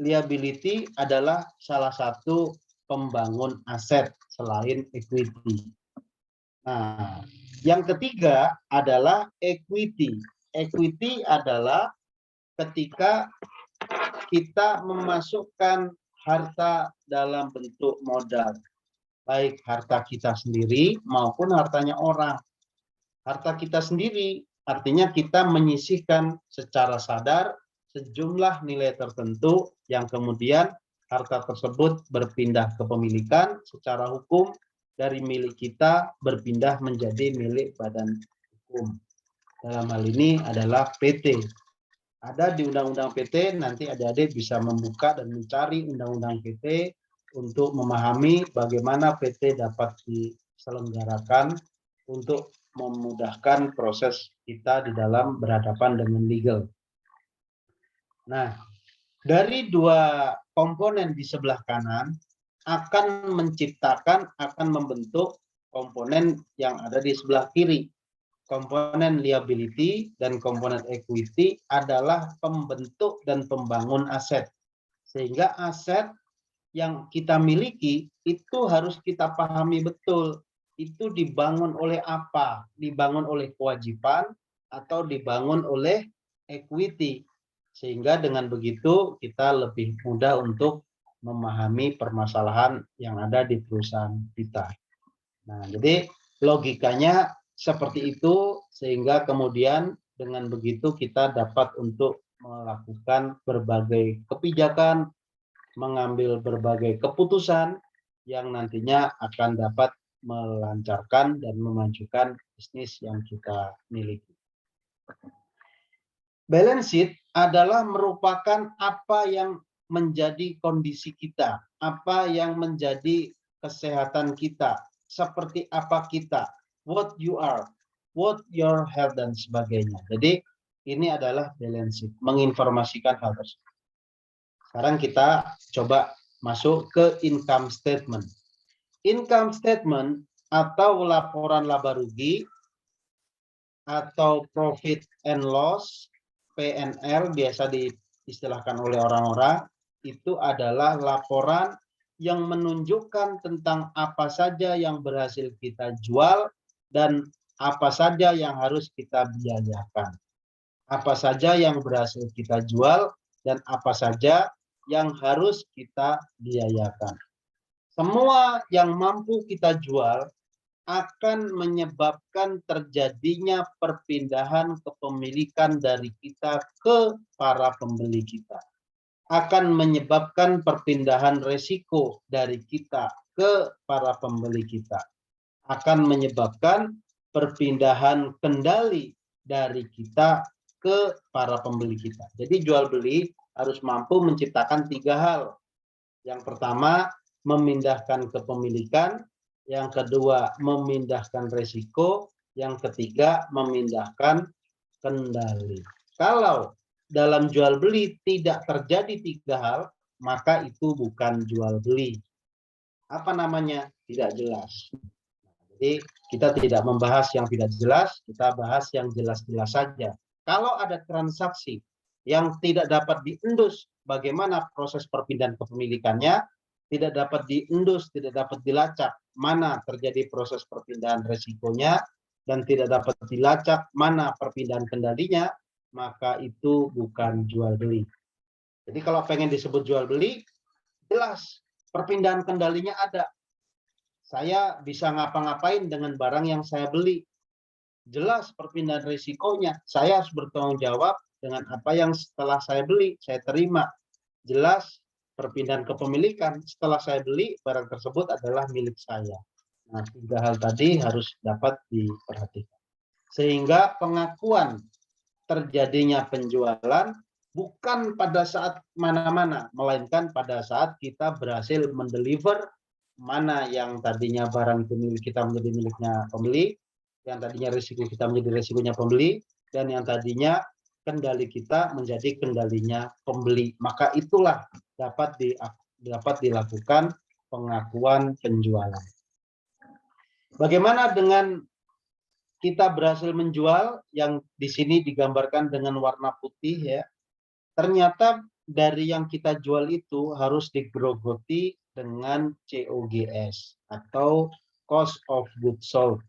liability adalah salah satu pembangun aset selain equity. Nah, yang ketiga adalah equity. Equity adalah ketika kita memasukkan harta dalam bentuk modal, baik harta kita sendiri maupun hartanya orang. Harta kita sendiri artinya kita menyisihkan secara sadar sejumlah nilai tertentu yang kemudian harta tersebut berpindah kepemilikan secara hukum dari milik kita berpindah menjadi milik badan hukum. Dalam hal ini adalah PT. Ada di Undang-Undang PT, nanti adik-adik bisa membuka dan mencari Undang-Undang PT untuk memahami bagaimana PT dapat diselenggarakan untuk memudahkan proses kita di dalam berhadapan dengan legal. Nah, dari dua komponen di sebelah kanan akan menciptakan, akan membentuk komponen yang ada di sebelah kiri. Komponen liability dan komponen equity adalah pembentuk dan pembangun aset. Sehingga aset yang kita miliki itu harus kita pahami betul. Itu dibangun oleh apa? Dibangun oleh kewajiban atau dibangun oleh equity. Sehingga dengan begitu kita lebih mudah untuk memahami permasalahan yang ada di perusahaan kita. Nah, jadi logikanya seperti itu, sehingga kemudian dengan begitu kita dapat untuk melakukan berbagai kebijakan, mengambil berbagai keputusan yang nantinya akan dapat melancarkan dan memajukan bisnis yang kita miliki. Balance sheet adalah merupakan apa yang menjadi kondisi kita, apa yang menjadi kesehatan kita, seperti apa kita, what you are, what your health, dan sebagainya. Jadi ini adalah balance sheet, menginformasikan hal tersebut. Sekarang kita coba masuk ke income statement. Income statement atau laporan laba rugi atau profit and loss, PNL biasa diistilahkan oleh orang-orang, itu adalah laporan yang menunjukkan tentang apa saja yang berhasil kita jual dan apa saja yang harus kita biayakan. Apa saja yang berhasil kita jual dan apa saja yang harus kita biayakan. Semua yang mampu kita jual akan menyebabkan terjadinya perpindahan kepemilikan dari kita ke para pembeli kita. Akan menyebabkan perpindahan resiko dari kita ke para pembeli kita. Akan menyebabkan perpindahan kendali dari kita ke para pembeli kita. Jadi jual beli harus mampu menciptakan 3 hal. Yang pertama, memindahkan kepemilikan. Yang kedua, memindahkan resiko. Yang ketiga, memindahkan kendali. Kalau dalam jual beli tidak terjadi 3 hal, maka itu bukan jual beli. Apa namanya? Tidak jelas. Jadi kita tidak membahas yang tidak jelas, kita bahas yang jelas-jelas saja. Kalau ada transaksi yang tidak dapat diendus bagaimana proses perpindahan kepemilikannya, tidak dapat diendus, tidak dapat dilacak mana terjadi proses perpindahan resikonya, dan tidak dapat dilacak mana perpindahan kendalinya, maka itu bukan jual beli. Jadi kalau pengen disebut jual beli, jelas perpindahan kendalinya ada. Saya bisa ngapa-ngapain dengan barang yang saya beli. Jelas perpindahan risikonya. Saya harus bertanggung jawab dengan apa yang setelah saya beli, saya terima. Jelas perpindahan kepemilikan. Setelah saya beli, barang tersebut adalah milik saya. Nah, 3 hal tadi harus dapat diperhatikan. Sehingga pengakuan terjadinya penjualan bukan pada saat mana-mana, melainkan pada saat kita berhasil mendeliver mana yang tadinya barang itu milik kita menjadi miliknya pembeli, yang tadinya risiko kita menjadi risikonya pembeli, dan yang tadinya kendali kita menjadi kendalinya pembeli. Maka itulah dapat dilakukan pengakuan penjualan. Bagaimana dengan kita berhasil menjual yang di sini digambarkan dengan warna putih ya. Ternyata dari yang kita jual itu harus digerogoti dengan COGS atau cost of goods sold.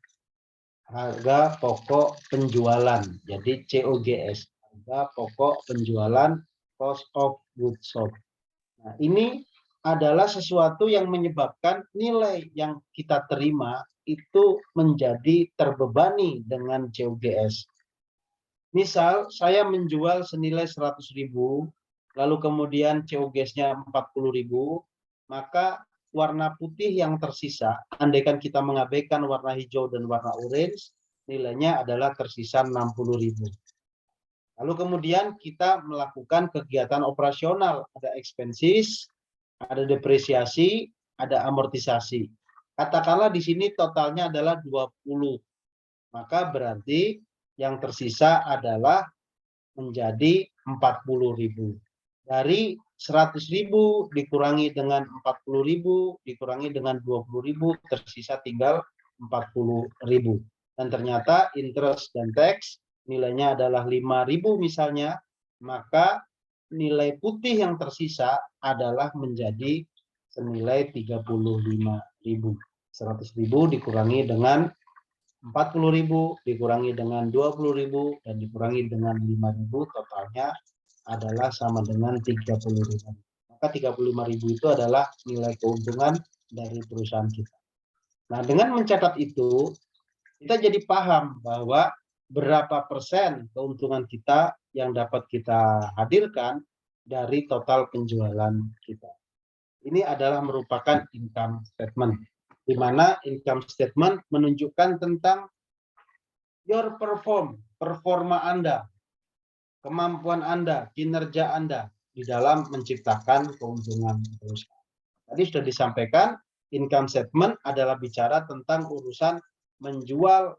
Harga pokok penjualan. Jadi COGS, harga pokok penjualan, cost of goods sold. Nah, ini adalah sesuatu yang menyebabkan nilai yang kita terima itu menjadi terbebani dengan COGS. Misal saya menjual senilai 100.000, lalu kemudian COGS-nya 40.000, maka warna putih yang tersisa, andaikan kita mengabaikan warna hijau dan warna orange, nilainya adalah tersisa 60.000. Lalu kemudian kita melakukan kegiatan operasional, ada expenses, ada depresiasi, ada amortisasi. Katakanlah di sini totalnya adalah 20. Maka berarti yang tersisa adalah menjadi 40.000. Dari 100.000 dikurangi dengan 40.000, dikurangi dengan 20.000, tersisa tinggal 40.000. Dan ternyata interest dan tax nilainya adalah 5.000 misalnya, maka nilai putih yang tersisa adalah menjadi senilai 35.000. 100.000 dikurangi dengan 40.000, dikurangi dengan 20.000, dan dikurangi dengan 5.000, totalnya adalah sama dengan 35.000. Maka 35.000 itu adalah nilai keuntungan dari perusahaan kita. Nah, dengan mencatat itu, kita jadi paham bahwa berapa persen keuntungan kita yang dapat kita hadirkan dari total penjualan kita. Ini adalah merupakan income statement, di mana income statement menunjukkan tentang your performa Anda, kemampuan Anda, kinerja Anda di dalam menciptakan keuntungan perusahaan. Tadi sudah disampaikan, income statement adalah bicara tentang urusan menjual,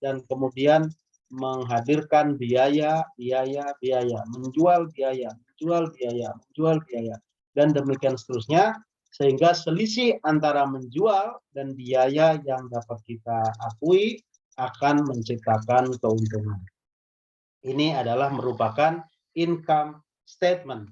dan kemudian menghadirkan biaya, menjual biaya, dan demikian seterusnya, sehingga selisih antara menjual dan biaya yang dapat kita akui akan menciptakan keuntungan. Ini adalah merupakan income statement.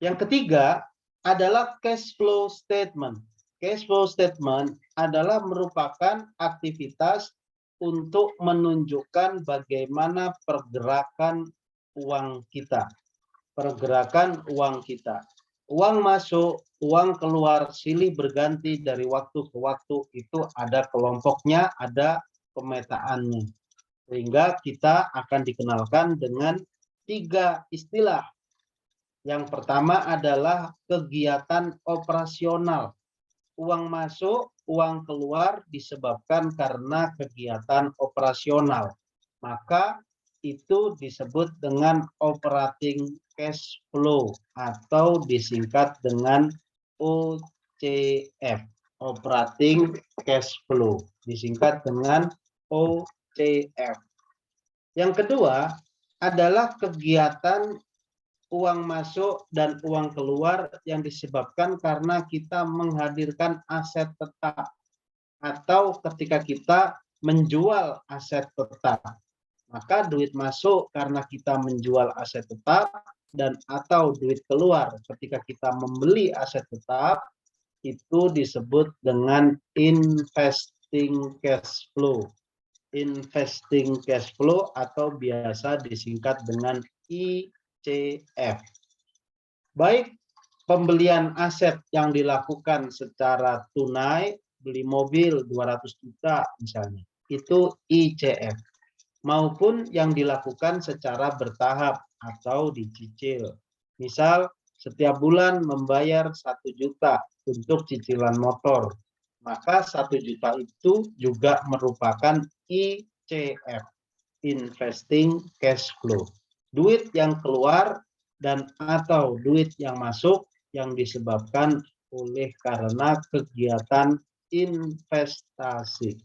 Yang ketiga adalah cash flow statement. Cash flow statement adalah merupakan aktivitas untuk menunjukkan bagaimana pergerakan uang kita. Pergerakan uang kita. Uang masuk, uang keluar, silih berganti dari waktu ke waktu, itu ada kelompoknya, ada pemetaannya. Sehingga kita akan dikenalkan dengan 3 istilah. Yang pertama adalah kegiatan operasional. Uang masuk, uang keluar disebabkan karena kegiatan operasional. Maka itu disebut dengan operating cash flow atau disingkat dengan OCF. Operating cash flow disingkat dengan OCF. Yang kedua adalah kegiatan uang masuk dan uang keluar yang disebabkan karena kita menghadirkan aset tetap atau ketika kita menjual aset tetap. Maka duit masuk karena kita menjual aset tetap dan atau duit keluar ketika kita membeli aset tetap, itu disebut dengan investing cash flow. Investing cash flow atau biasa disingkat dengan ICF. Baik pembelian aset yang dilakukan secara tunai, beli mobil 200 juta misalnya, itu ICF. Maupun yang dilakukan secara bertahap atau dicicil. Misal setiap bulan membayar 1 juta untuk cicilan motor, maka 1 juta itu juga merupakan ICF, investing cash flow. Duit yang keluar dan atau duit yang masuk yang disebabkan oleh karena kegiatan investasi.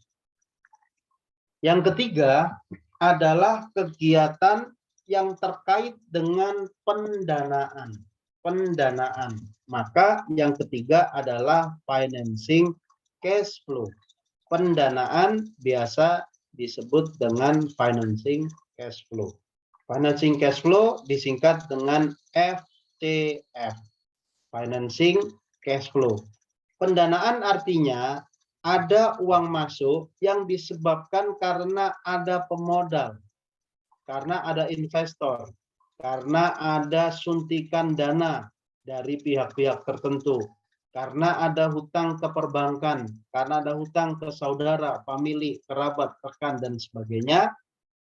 Yang ketiga adalah kegiatan yang terkait dengan pendanaan. Pendanaan. Maka yang ketiga adalah financing cash flow. Pendanaan biasa disebut dengan financing cash flow. Financing cash flow disingkat dengan FCF. Financing cash flow. Pendanaan artinya ada uang masuk yang disebabkan karena ada pemodal, karena ada investor, karena ada suntikan dana dari pihak-pihak tertentu, karena ada hutang ke perbankan, karena ada hutang ke saudara, famili, kerabat, rekan, dan sebagainya,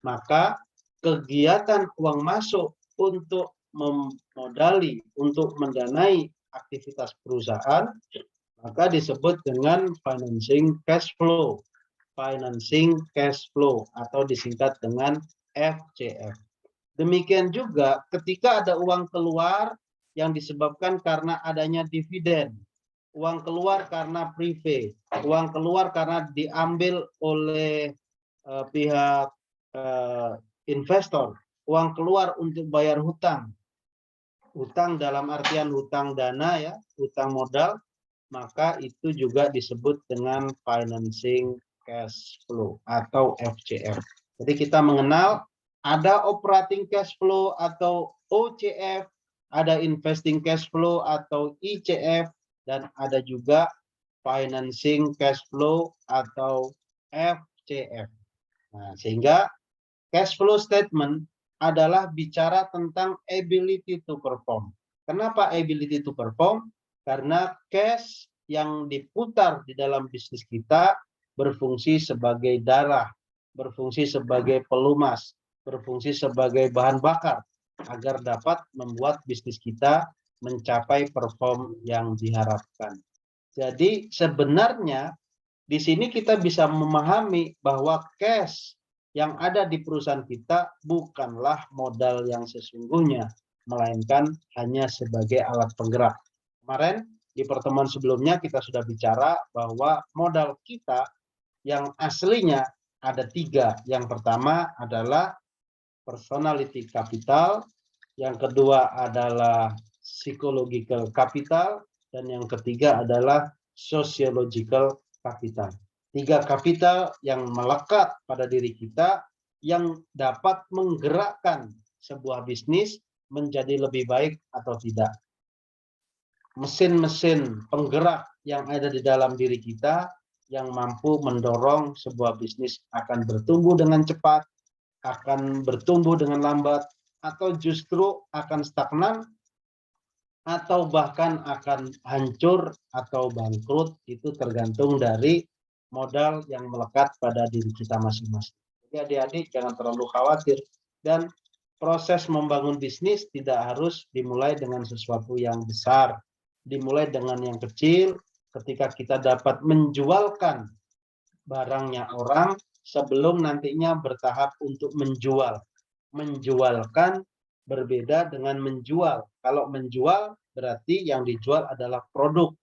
maka kegiatan uang masuk untuk memodali, untuk mendanai aktivitas perusahaan, maka disebut dengan financing cash flow. Financing cash flow atau disingkat dengan FCF. Demikian juga ketika ada uang keluar yang disebabkan karena adanya dividen, uang keluar karena prive, uang keluar karena diambil oleh pihak investor, uang keluar untuk bayar hutang. Hutang dalam artian hutang dana ya, hutang modal, maka itu juga disebut dengan financing cash flow atau FCF. Jadi kita mengenal ada operating cash flow atau OCF, ada investing cash flow atau ICF, dan ada juga financing cash flow atau FCF. Nah, sehingga cash flow statement adalah bicara tentang ability to perform. Kenapa ability to perform? Karena cash yang diputar di dalam bisnis kita berfungsi sebagai darah, berfungsi sebagai pelumas, berfungsi sebagai bahan bakar agar dapat membuat bisnis kita mencapai perform yang diharapkan. Jadi sebenarnya di sini kita bisa memahami bahwa cash yang ada di perusahaan kita bukanlah modal yang sesungguhnya, melainkan hanya sebagai alat penggerak. Kemarin di pertemuan sebelumnya kita sudah bicara bahwa modal kita yang aslinya ada 3. Yang pertama adalah personality capital, yang kedua adalah psychological capital, dan yang ketiga adalah sociological capital. 3 kapital yang melekat pada diri kita yang dapat menggerakkan sebuah bisnis menjadi lebih baik atau tidak. Mesin-mesin penggerak yang ada di dalam diri kita yang mampu mendorong sebuah bisnis akan bertumbuh dengan cepat, akan bertumbuh dengan lambat, atau justru akan stagnan, atau bahkan akan hancur atau bangkrut. Itu tergantung dari modal yang melekat pada diri kita masing-masing. Jadi adik-adik jangan terlalu khawatir, dan proses membangun bisnis tidak harus dimulai dengan sesuatu yang besar. Dimulai dengan yang kecil, ketika kita dapat menjualkan barangnya orang sebelum nantinya bertahap untuk menjual. Menjualkan berbeda dengan menjual. Kalau menjual berarti yang dijual adalah produk.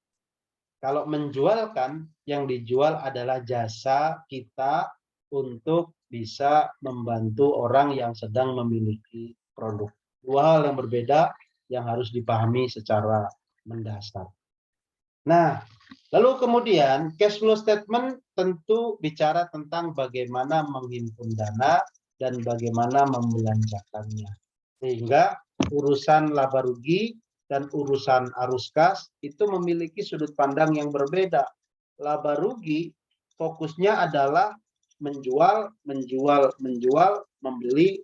Kalau menjualkan, yang dijual adalah jasa kita untuk bisa membantu orang yang sedang memiliki produk. Dua hal yang berbeda yang harus dipahami secara mendasar. Nah, lalu kemudian cash flow statement tentu bicara tentang bagaimana menghimpun dana dan bagaimana membelanjakannya. Sehingga urusan laba rugi dan urusan arus kas itu memiliki sudut pandang yang berbeda. Laba rugi fokusnya adalah menjual, membeli.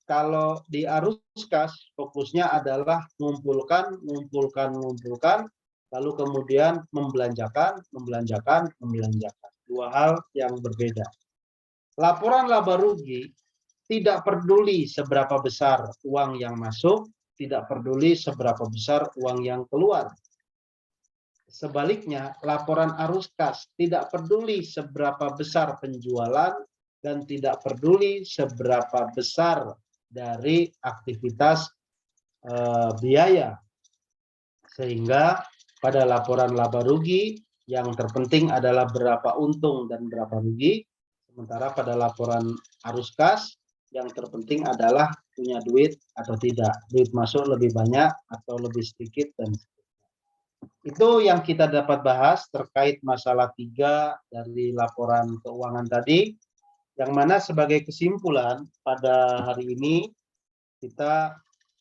Kalau di arus kas fokusnya adalah mengumpulkan, lalu kemudian membelanjakan. Dua hal yang berbeda. Laporan laba rugi tidak peduli seberapa besar uang yang masuk, tidak peduli seberapa besar uang yang keluar. Sebaliknya, laporan arus kas tidak peduli seberapa besar penjualan dan tidak peduli seberapa besar dari aktivitas biaya. Sehingga pada laporan laba rugi yang terpenting adalah berapa untung dan berapa rugi, sementara pada laporan arus kas yang terpenting adalah punya duit atau tidak, duit masuk lebih banyak atau lebih sedikit, dan itu yang kita dapat bahas terkait masalah 3 dari laporan keuangan tadi. Yang mana sebagai kesimpulan pada hari ini kita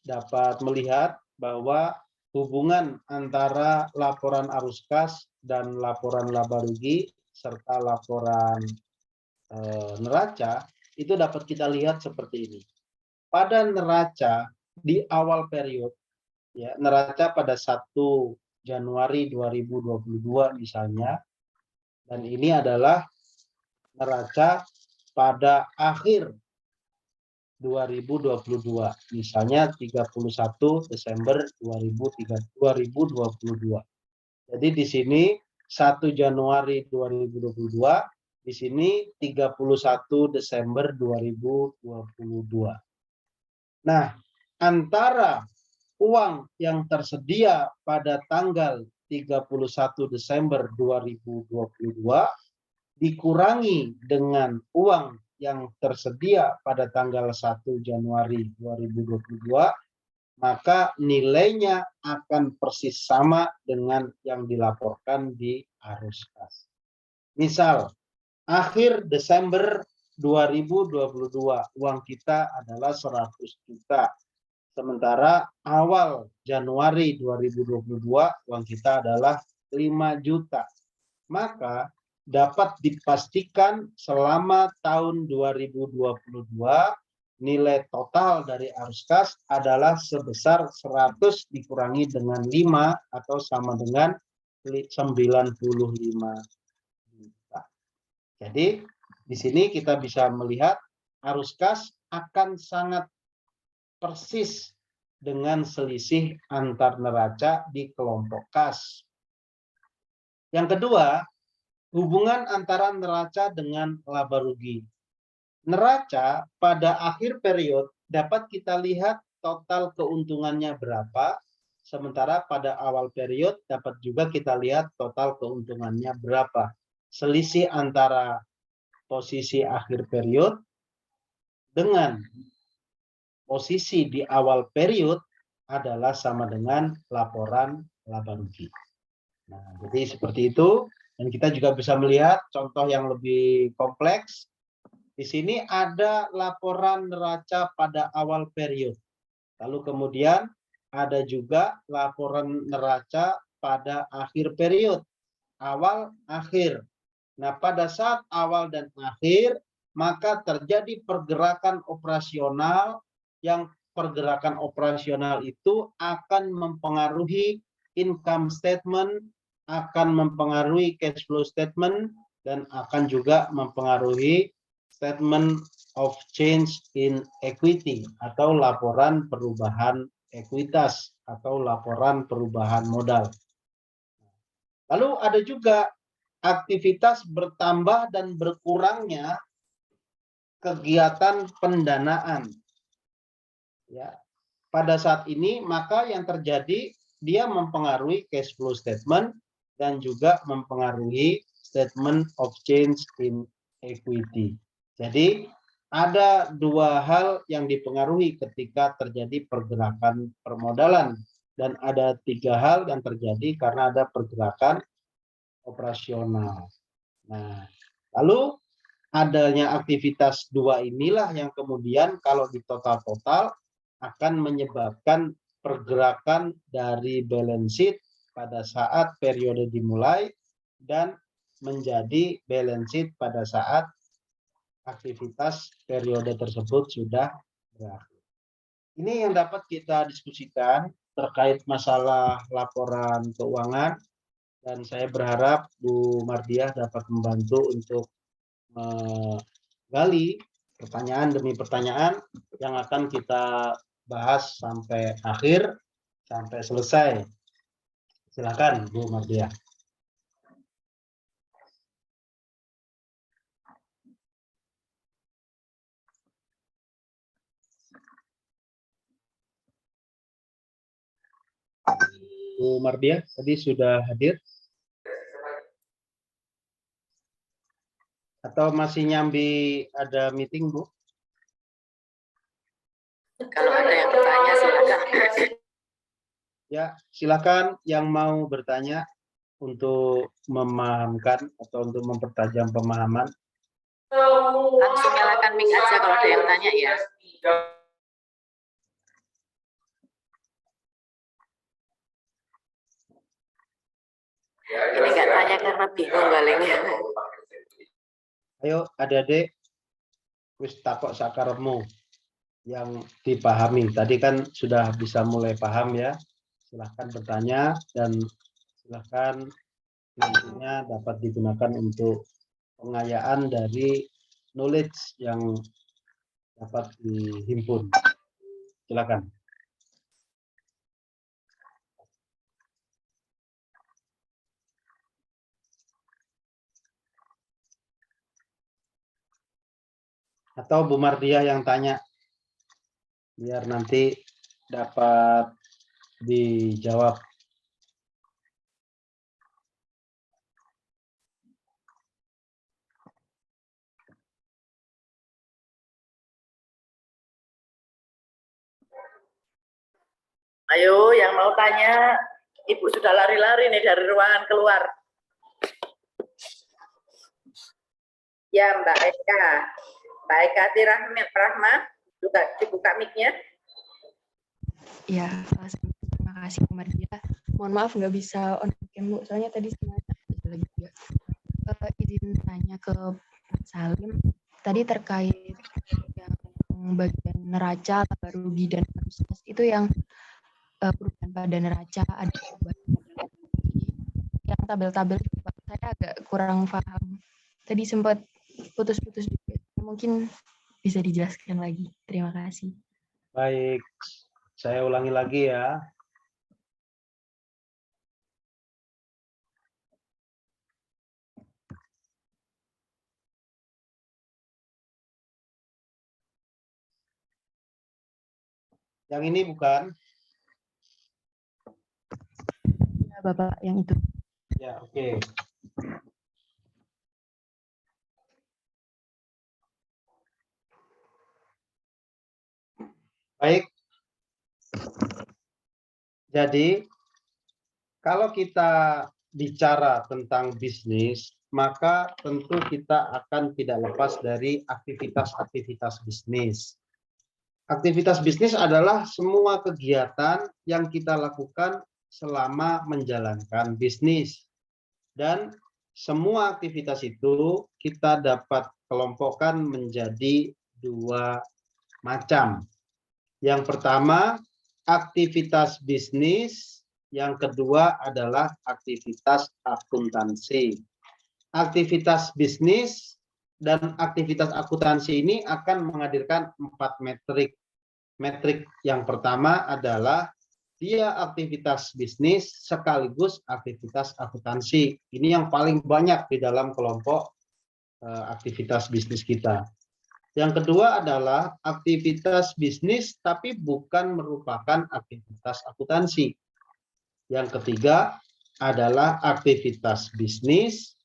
dapat melihat bahwa hubungan antara laporan arus kas dan laporan laba rugi serta laporan neraca itu dapat kita lihat seperti ini. Pada neraca di awal period, ya, neraca pada 1 Januari 2022 misalnya, dan ini adalah neraca pada akhir 2022, misalnya 31 Desember 2022. Jadi di sini 1 Januari 2022, di sini 31 Desember 2022. Nah, antara uang yang tersedia pada tanggal 31 Desember 2022 dikurangi dengan uang yang tersedia pada tanggal 1 Januari 2022, maka nilainya akan persis sama dengan yang dilaporkan di arus kas. Misal, akhir Desember 2022 uang kita adalah 100 juta. Sementara awal Januari 2022 uang kita adalah 5 juta. Maka dapat dipastikan selama tahun 2022 nilai total dari arus kas adalah sebesar 100 dikurangi dengan 5 atau sama dengan 95 juta. Jadi di sini kita bisa melihat arus kas akan sangat persis dengan selisih antar neraca di kelompok kas. Yang kedua, hubungan antara neraca dengan laba rugi. Neraca pada akhir period dapat kita lihat total keuntungannya berapa, sementara pada awal period dapat juga kita lihat total keuntungannya berapa. Selisih antara posisi akhir period dengan posisi di awal period adalah sama dengan laporan laba rugi. Nah, jadi seperti itu. Dan kita juga bisa melihat contoh yang lebih kompleks, Di sini ada laporan neraca pada awal periode. Lalu kemudian ada juga laporan neraca pada akhir periode. Awal, akhir. Nah, pada saat awal dan akhir, maka terjadi pergerakan operasional yang pergerakan operasional itu akan mempengaruhi income statement, akan mempengaruhi cash flow statement, dan akan juga mempengaruhi statement of change in equity atau laporan perubahan ekuitas atau laporan perubahan modal. Lalu ada juga aktivitas bertambah dan berkurangnya kegiatan pendanaan. Ya, pada saat ini maka yang terjadi dia mempengaruhi cash flow statement dan juga mempengaruhi statement of change in equity. Jadi ada dua hal yang dipengaruhi ketika terjadi pergerakan permodalan dan ada tiga hal yang terjadi karena ada pergerakan operasional. Nah, lalu adanya aktivitas dua inilah yang kemudian kalau di total-total akan menyebabkan pergerakan dari balance sheet pada saat periode dimulai dan menjadi balance sheet pada saat aktivitas periode tersebut sudah berakhir. Ini yang dapat kita diskusikan terkait masalah laporan keuangan, dan saya berharap Bu Mardiah dapat membantu untuk menggali pertanyaan demi pertanyaan yang akan kita bahas sampai akhir, sampai selesai. Silakan Bu Mardiah. Bu Mardiah tadi sudah hadir? Atau masih nyambi ada meeting, Bu? Kalau ada yang bertanya silakan. Ya, silakan yang mau bertanya untuk memahamkan atau untuk mempertajam pemahaman. Langsung nyalakan mic aja kalau ada yang tanya ya. Ini nggak tanya karena bingung palingnya. Ayo adik-adik, wis takok sakarepmu yang dipahami. Tadi kan sudah bisa mulai paham ya. Silahkan bertanya dan silahkan nantinya dapat digunakan untuk pengayaan dari knowledge yang dapat dihimpun. Silakan. Atau Bu Mardiah yang tanya, biar nanti dapat dijawab. Ayo, yang mau tanya, Ibu sudah lari-lari nih dari ruangan keluar. Ya, Mbak Eka. Mbak Eka Rahma, dibuka mic-nya. Ya, terima kasih Bu Mardiah. Mohon maaf nggak bisa on cam Bu, soalnya tadi sengaja lagi juga. Izin tanya ke Pak Salim, tadi terkait yang bagian neraca, laba rugi dan arus kas itu yang perubahan pada neraca ada yang tabel-tabel Pak, saya agak kurang paham. Tadi sempat putus-putus juga. Mungkin bisa dijelaskan lagi. Terima kasih. Baik, saya ulangi lagi ya. Yang ini bukan? Ya, Bapak, yang itu. Ya, oke. Baik. Jadi, kalau kita bicara tentang bisnis, maka tentu kita akan tidak lepas dari aktivitas-aktivitas bisnis. Aktivitas bisnis adalah semua kegiatan yang kita lakukan selama menjalankan bisnis. Dan semua aktivitas itu kita dapat kelompokkan menjadi dua macam. Yang pertama, aktivitas bisnis. Yang kedua adalah aktivitas akuntansi. Aktivitas bisnis dan aktivitas akuntansi ini akan menghadirkan 4 metrik. Metrik yang pertama adalah dia aktivitas bisnis sekaligus aktivitas akuntansi. Ini yang paling banyak di dalam kelompok aktivitas bisnis kita. Yang kedua adalah aktivitas bisnis tapi bukan merupakan aktivitas akuntansi. Yang ketiga adalah aktivitas bisnis,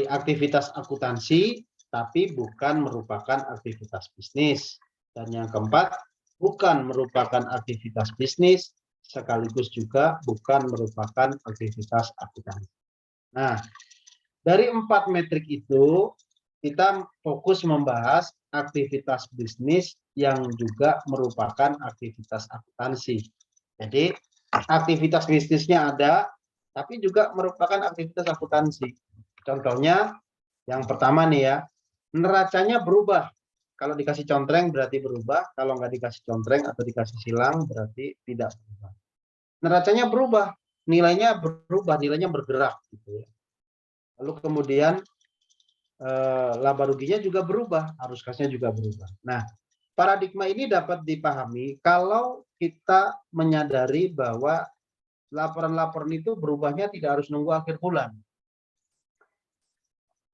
aktivitas akuntansi tapi bukan merupakan aktivitas bisnis. Dan yang keempat, bukan merupakan aktivitas bisnis, sekaligus juga bukan merupakan aktivitas akuntansi. Nah, dari 4 metrik itu, kita fokus membahas aktivitas bisnis yang juga merupakan aktivitas akuntansi. Jadi, aktivitas bisnisnya ada, tapi juga merupakan aktivitas akuntansi. Contohnya, yang pertama nih ya, neracanya berubah. Kalau dikasih contreng berarti berubah, kalau nggak dikasih contreng atau dikasih silang berarti tidak berubah. Neracanya berubah, nilainya berubah, nilainya bergerak. Gitu ya. Lalu kemudian laba ruginya juga berubah, arus kasnya juga berubah. Nah, paradigma ini dapat dipahami kalau kita menyadari bahwa laporan-laporan itu berubahnya tidak harus nunggu akhir bulan.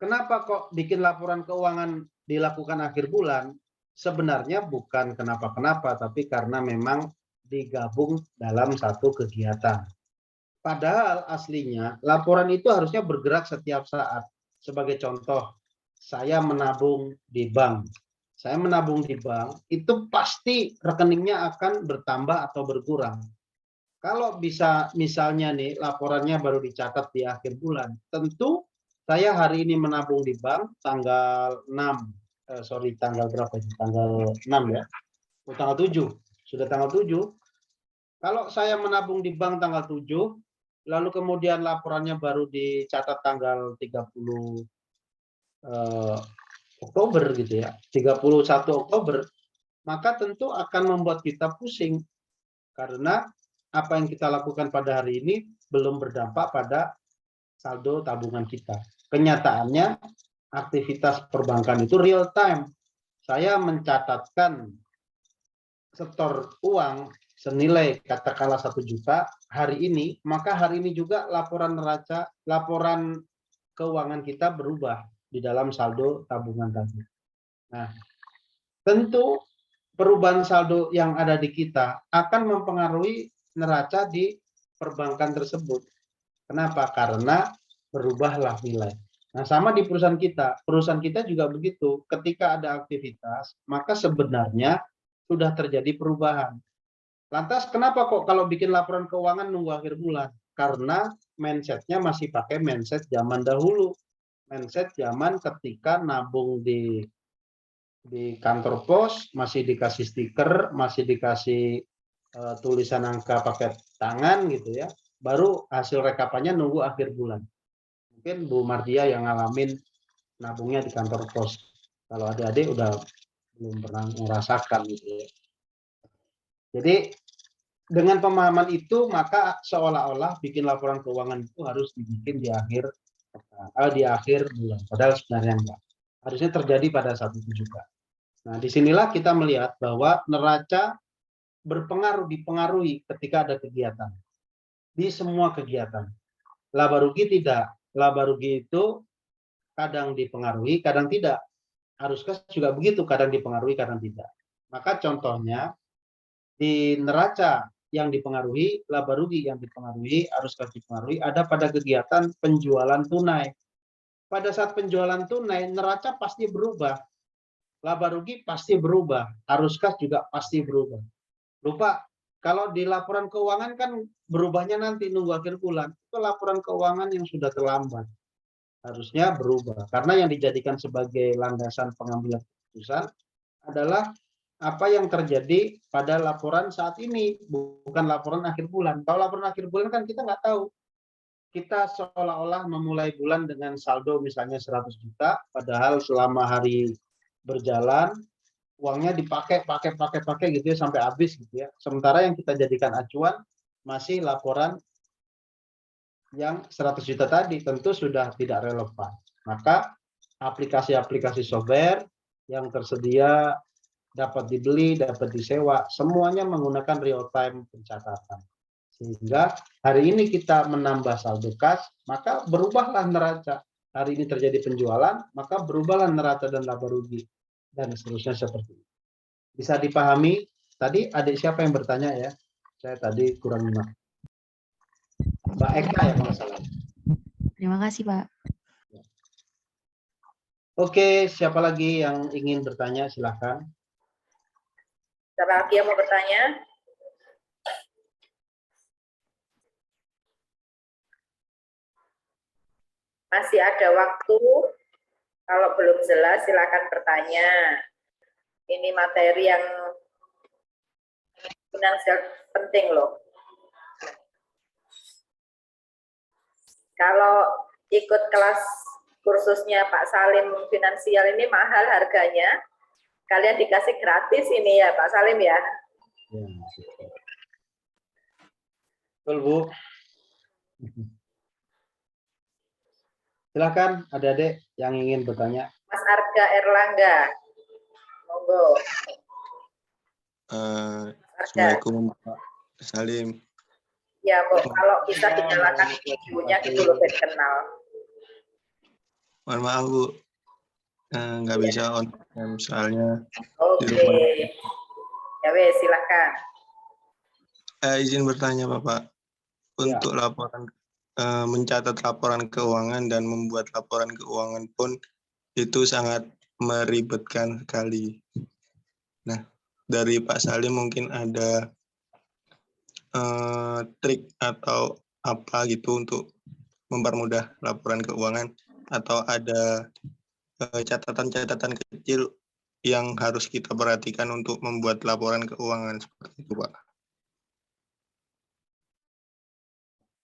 Kenapa kok bikin laporan keuangan dilakukan akhir bulan? Sebenarnya bukan kenapa-kenapa, tapi karena memang digabung dalam satu kegiatan. Padahal aslinya laporan itu harusnya bergerak setiap saat. Sebagai contoh, saya menabung di bank. Saya menabung di bank, itu pasti rekeningnya akan bertambah atau berkurang. Kalau bisa misalnya nih laporannya baru dicatat di akhir bulan, tentu saya hari ini menabung di bank tanggal 6. Tanggal berapa itu? Tanggal 6 ya. Tanggal 7. Sudah tanggal 7. Kalau saya menabung di bank tanggal 7, lalu kemudian laporannya baru dicatat tanggal 30 Oktober gitu ya. 31 Oktober, maka tentu akan membuat kita pusing. Karena apa yang kita lakukan pada hari ini belum berdampak pada saldo tabungan kita. Kenyataannya aktivitas perbankan itu real time. Saya mencatatkan setor uang senilai katakanlah 1 juta hari ini, maka hari ini juga laporan neraca, laporan keuangan kita berubah di dalam saldo tabungan tadi. Nah, tentu perubahan saldo yang ada di kita akan mempengaruhi neraca di perbankan tersebut. Kenapa? Karena berubahlah nilai. Nah, sama di perusahaan kita. Perusahaan kita juga begitu. Ketika ada aktivitas, maka sebenarnya sudah terjadi perubahan. Lantas kenapa kok kalau bikin laporan keuangan nunggu akhir bulan? Karena mindsetnya masih pakai mindset zaman dahulu. Mindset zaman ketika nabung di kantor pos, masih dikasih stiker, masih dikasih tulisan angka pakai tangan gitu ya. Baru hasil rekapannya nunggu akhir bulan. Mungkin Bu Mardia yang ngalamin nabungnya di kantor pos. Kalau adik-adik udah belum pernah merasakan gitu ya. Jadi dengan pemahaman itu maka seolah-olah bikin laporan keuangan itu harus dibikin di akhir bulan. Padahal sebenarnya enggak. Harusnya terjadi pada saat itu juga. Nah, disinilah kita melihat bahwa neraca dipengaruhi ketika ada kegiatan. Di semua kegiatan. Laba rugi tidak. Laba rugi itu kadang dipengaruhi, kadang tidak. Arus kas juga begitu, kadang dipengaruhi, kadang tidak. Maka contohnya di neraca yang dipengaruhi, laba rugi yang dipengaruhi, arus kas dipengaruhi, ada pada kegiatan penjualan tunai. Pada saat penjualan tunai, neraca pasti berubah. Laba rugi pasti berubah, arus kas juga pasti berubah. Lupa, kalau di laporan keuangan kan berubahnya nanti nunggu akhir bulan. Itu laporan keuangan yang sudah terlambat. harusnya berubah. Karena yang dijadikan sebagai landasan pengambilan keputusan adalah apa yang terjadi pada laporan saat ini, bukan laporan akhir bulan. Kalau laporan akhir bulan kan kita nggak tahu. Kita seolah-olah memulai bulan dengan saldo misalnya 100 juta, padahal selama hari berjalan uangnya pakai gitu ya sampai habis gitu ya. Sementara yang kita jadikan acuan masih laporan yang 100 juta tadi, tentu sudah tidak relevan. Maka aplikasi-aplikasi software yang tersedia dapat dibeli, dapat disewa, semuanya menggunakan real time pencatatan. Sehingga hari ini kita menambah saldo kas, maka berubahlah neraca. Hari ini terjadi penjualan, maka berubahlah neraca dan laba rugi. Dan seterusnya seperti itu. Bisa dipahami? Tadi adik siapa yang bertanya ya? Saya tadi kurang nyimak. Mbak Eka ya kalau salah. Terima kasih, Pak. Oke, siapa lagi yang ingin bertanya? Silakan. Siapa lagi yang mau bertanya? Masih ada waktu. Kalau belum jelas, silakan bertanya. Ini materi yang finansial penting loh. Kalau ikut kelas kursusnya Pak Salim finansial ini mahal harganya. Kalian dikasih gratis ini ya Pak Salim ya. Betul Bu. Silakan adik-adik yang ingin bertanya. Mas Arga Erlangga. Monggo. Assalamualaikum Pak Salim. Ya, Bu, kalau bisa dinyalakan videonya gitu loh biar kenal. Mohon maaf Bu, nggak bisa on cam soalnya Oke. di rumah. Ya wes, silakan. Izin bertanya Bapak, untuk laporan mencatat laporan keuangan dan membuat laporan keuangan pun itu sangat meribetkan sekali. Nah, dari Pak Salim mungkin ada trik atau apa gitu untuk mempermudah laporan keuangan, atau ada catatan-catatan kecil yang harus kita perhatikan untuk membuat laporan keuangan seperti itu, Pak.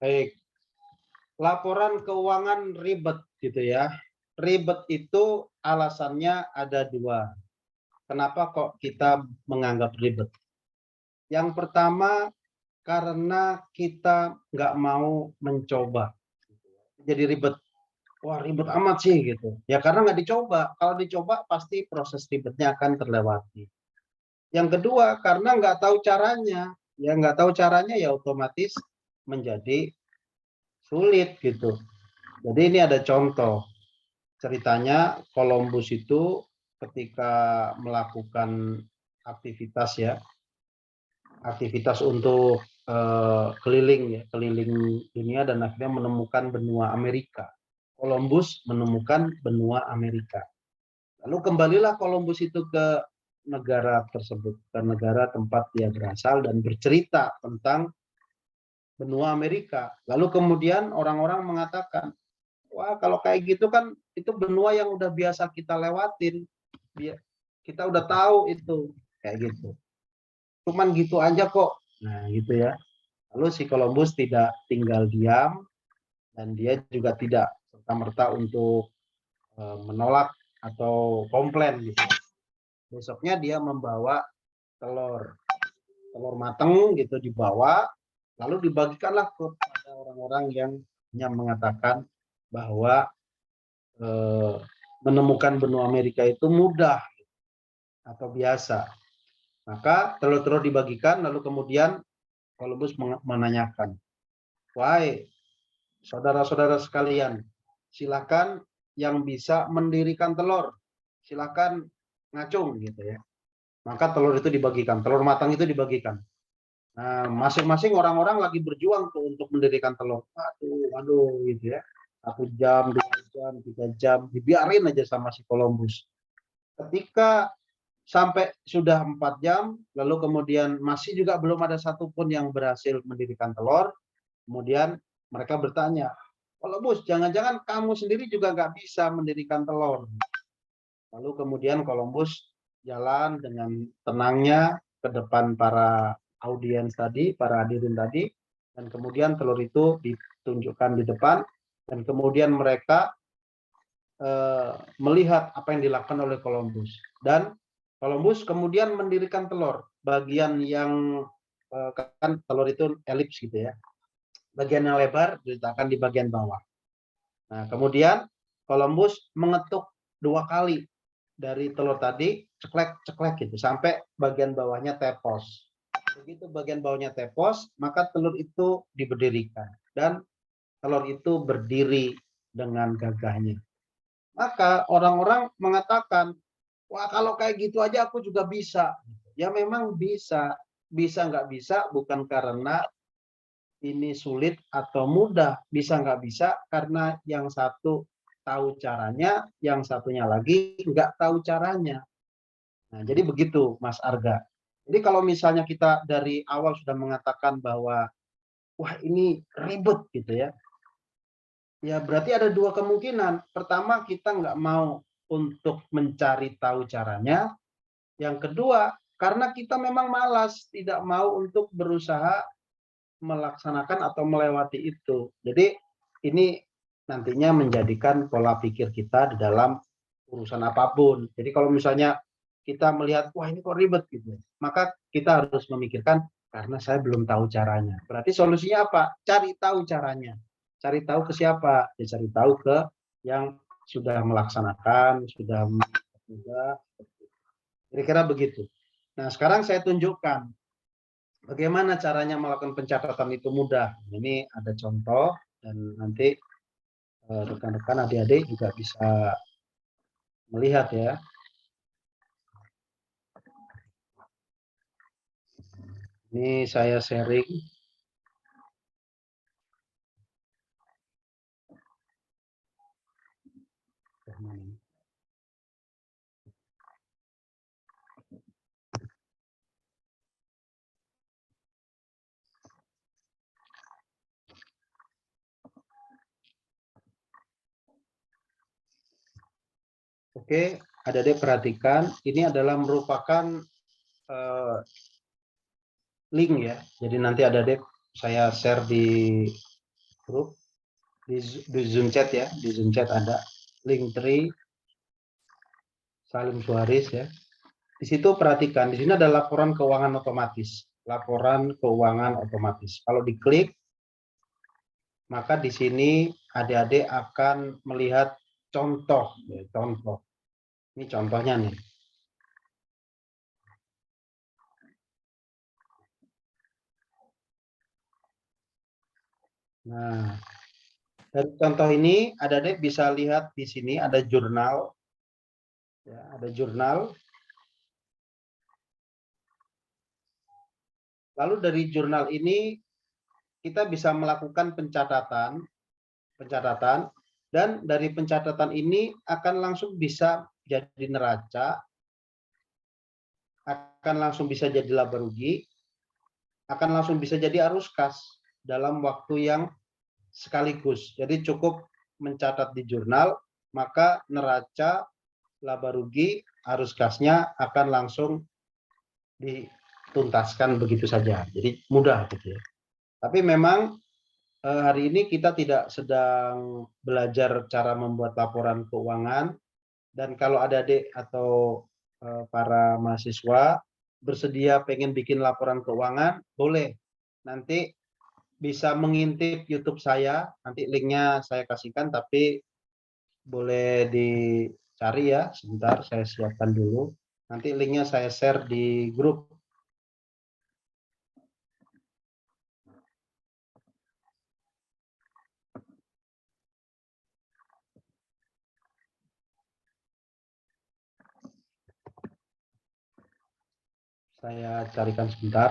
Baik. Laporan keuangan ribet gitu ya. Ribet itu alasannya ada dua. Kenapa kok kita menganggap ribet? Yang pertama, karena kita nggak mau mencoba. Jadi ribet. Wah, ribet amat sih gitu. Ya karena nggak dicoba. Kalau dicoba pasti proses ribetnya akan terlewati. Yang kedua, karena nggak tahu caranya. Ya nggak tahu caranya ya otomatis menjadi sulit gitu. Jadi ini ada contoh. Ceritanya Columbus itu ketika melakukan aktivitas ya, aktivitas untuk keliling dunia dan akhirnya menemukan benua Amerika. Columbus menemukan benua Amerika. Lalu kembalilah Columbus itu ke negara tersebut, ke negara tempat dia berasal dan bercerita tentang benua Amerika. Lalu kemudian orang-orang mengatakan, wah kalau kayak gitu kan itu benua yang udah biasa kita lewatin. Kita udah tahu itu, kayak gitu. Cuman gitu aja kok. Nah gitu ya. Lalu si Columbus tidak tinggal diam dan dia juga tidak serta-merta untuk menolak atau komplain gitu. Besoknya dia membawa telur matang gitu dibawa, lalu dibagikanlah kepada orang-orang yang mengatakan bahwa menemukan benua Amerika itu mudah atau biasa. Maka telur-telur dibagikan, lalu kemudian Columbus menanyakan, wahai saudara-saudara sekalian, silakan yang bisa mendirikan telur, silakan ngacung gitu ya. Maka telur itu dibagikan, telur matang itu dibagikan. Nah, masing-masing orang-orang lagi berjuang tuh untuk mendirikan telur. Aduh, gitu ya. 1 jam, 2 jam, 3 jam, dibiarin aja sama si Columbus. Ketika sampai sudah 4 jam, lalu kemudian masih juga belum ada satupun yang berhasil mendirikan telur. Kemudian mereka bertanya, Columbus, jangan-jangan kamu sendiri juga nggak bisa mendirikan telur. Lalu kemudian Columbus jalan dengan tenangnya ke depan para audiens tadi, para hadirin tadi, dan kemudian telur itu ditunjukkan di depan, dan kemudian mereka melihat apa yang dilakukan oleh Columbus. Dan Columbus kemudian mendirikan telur, bagian yang kan telur itu elips gitu ya, bagian yang lebar diletakkan di bagian bawah. Nah, kemudian Columbus mengetuk 2 kali dari telur tadi, ceklek-ceklek gitu, sampai bagian bawahnya tepos. Begitu bagian bawahnya tepos, maka telur itu diberdirikan. Dan telur itu berdiri dengan gagahnya. Maka orang-orang mengatakan, wah kalau kayak gitu aja aku juga bisa. Ya memang bisa. Bisa nggak bisa bukan karena ini sulit atau mudah. Bisa nggak bisa karena yang satu tahu caranya, yang satunya lagi nggak tahu caranya. Nah, jadi begitu Mas Arga. Jadi kalau misalnya kita dari awal sudah mengatakan bahwa wah ini ribet gitu ya, ya berarti ada 2 kemungkinan. Pertama, kita nggak mau untuk mencari tahu caranya. Yang kedua, karena kita memang malas, tidak mau untuk berusaha melaksanakan atau melewati itu. Jadi ini nantinya menjadikan pola pikir kita di dalam urusan apapun. Jadi kalau misalnya kita melihat, wah ini kok ribet gitu, maka kita harus memikirkan, karena saya belum tahu caranya. Berarti solusinya apa? Cari tahu caranya. Cari tahu ke siapa? Ya, cari tahu ke yang sudah melaksanakan, sudah kira-kira begitu. Nah, sekarang saya tunjukkan bagaimana caranya melakukan pencatatan itu mudah. Ini ada contoh, dan nanti rekan-rekan adik-adik juga bisa melihat ya. Ini saya sharing. Oke, adik-adik perhatikan, ini adalah merupakan link ya. Jadi nanti adik-adik saya share di grup, di Zoom chat ya. Di Zoom chat ada link 3 Salim Suharis ya. Di situ perhatikan, di sini ada laporan keuangan otomatis. Laporan keuangan otomatis. Kalau diklik, maka di sini adik-adik akan melihat contoh. Ya, contoh. Ini contohnya nih. Nah, dari contoh ini adik-adik bisa lihat di sini ada jurnal. Ya, ada jurnal. Lalu dari jurnal ini kita bisa melakukan pencatatan, dan dari pencatatan ini akan langsung bisa jadi neraca, akan langsung bisa jadi laba rugi, akan langsung bisa jadi arus kas dalam waktu yang sekaligus. Jadi cukup mencatat di jurnal, maka neraca, laba rugi, arus kasnya akan langsung dituntaskan begitu saja. Jadi mudah gitu ya. Tapi memang hari ini kita tidak sedang belajar cara membuat laporan keuangan, dan kalau ada adik atau para mahasiswa bersedia pengen bikin laporan keuangan, boleh. Nanti bisa mengintip YouTube saya, nanti linknya saya kasihkan, tapi boleh dicari ya, sebentar saya siapkan dulu. Nanti linknya saya share di grup. Saya carikan sebentar.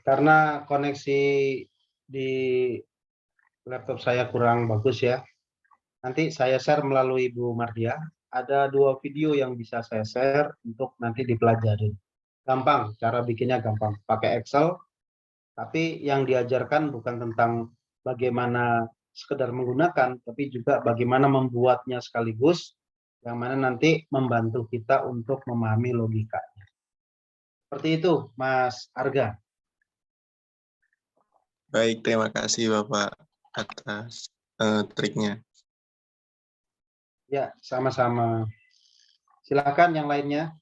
Karena koneksi di laptop saya kurang bagus ya. Nanti saya share melalui Bu Mardia. Ada 2 video yang bisa saya share untuk nanti dipelajari. Gampang, cara bikinnya gampang. Pakai Excel, tapi yang diajarkan bukan tentang bagaimana sekedar menggunakan, tapi juga bagaimana membuatnya sekaligus, yang mana nanti membantu kita untuk memahami logikanya. Seperti itu, Mas Arga. Baik, terima kasih Bapak atas triknya. Ya, sama-sama. Silakan yang lainnya.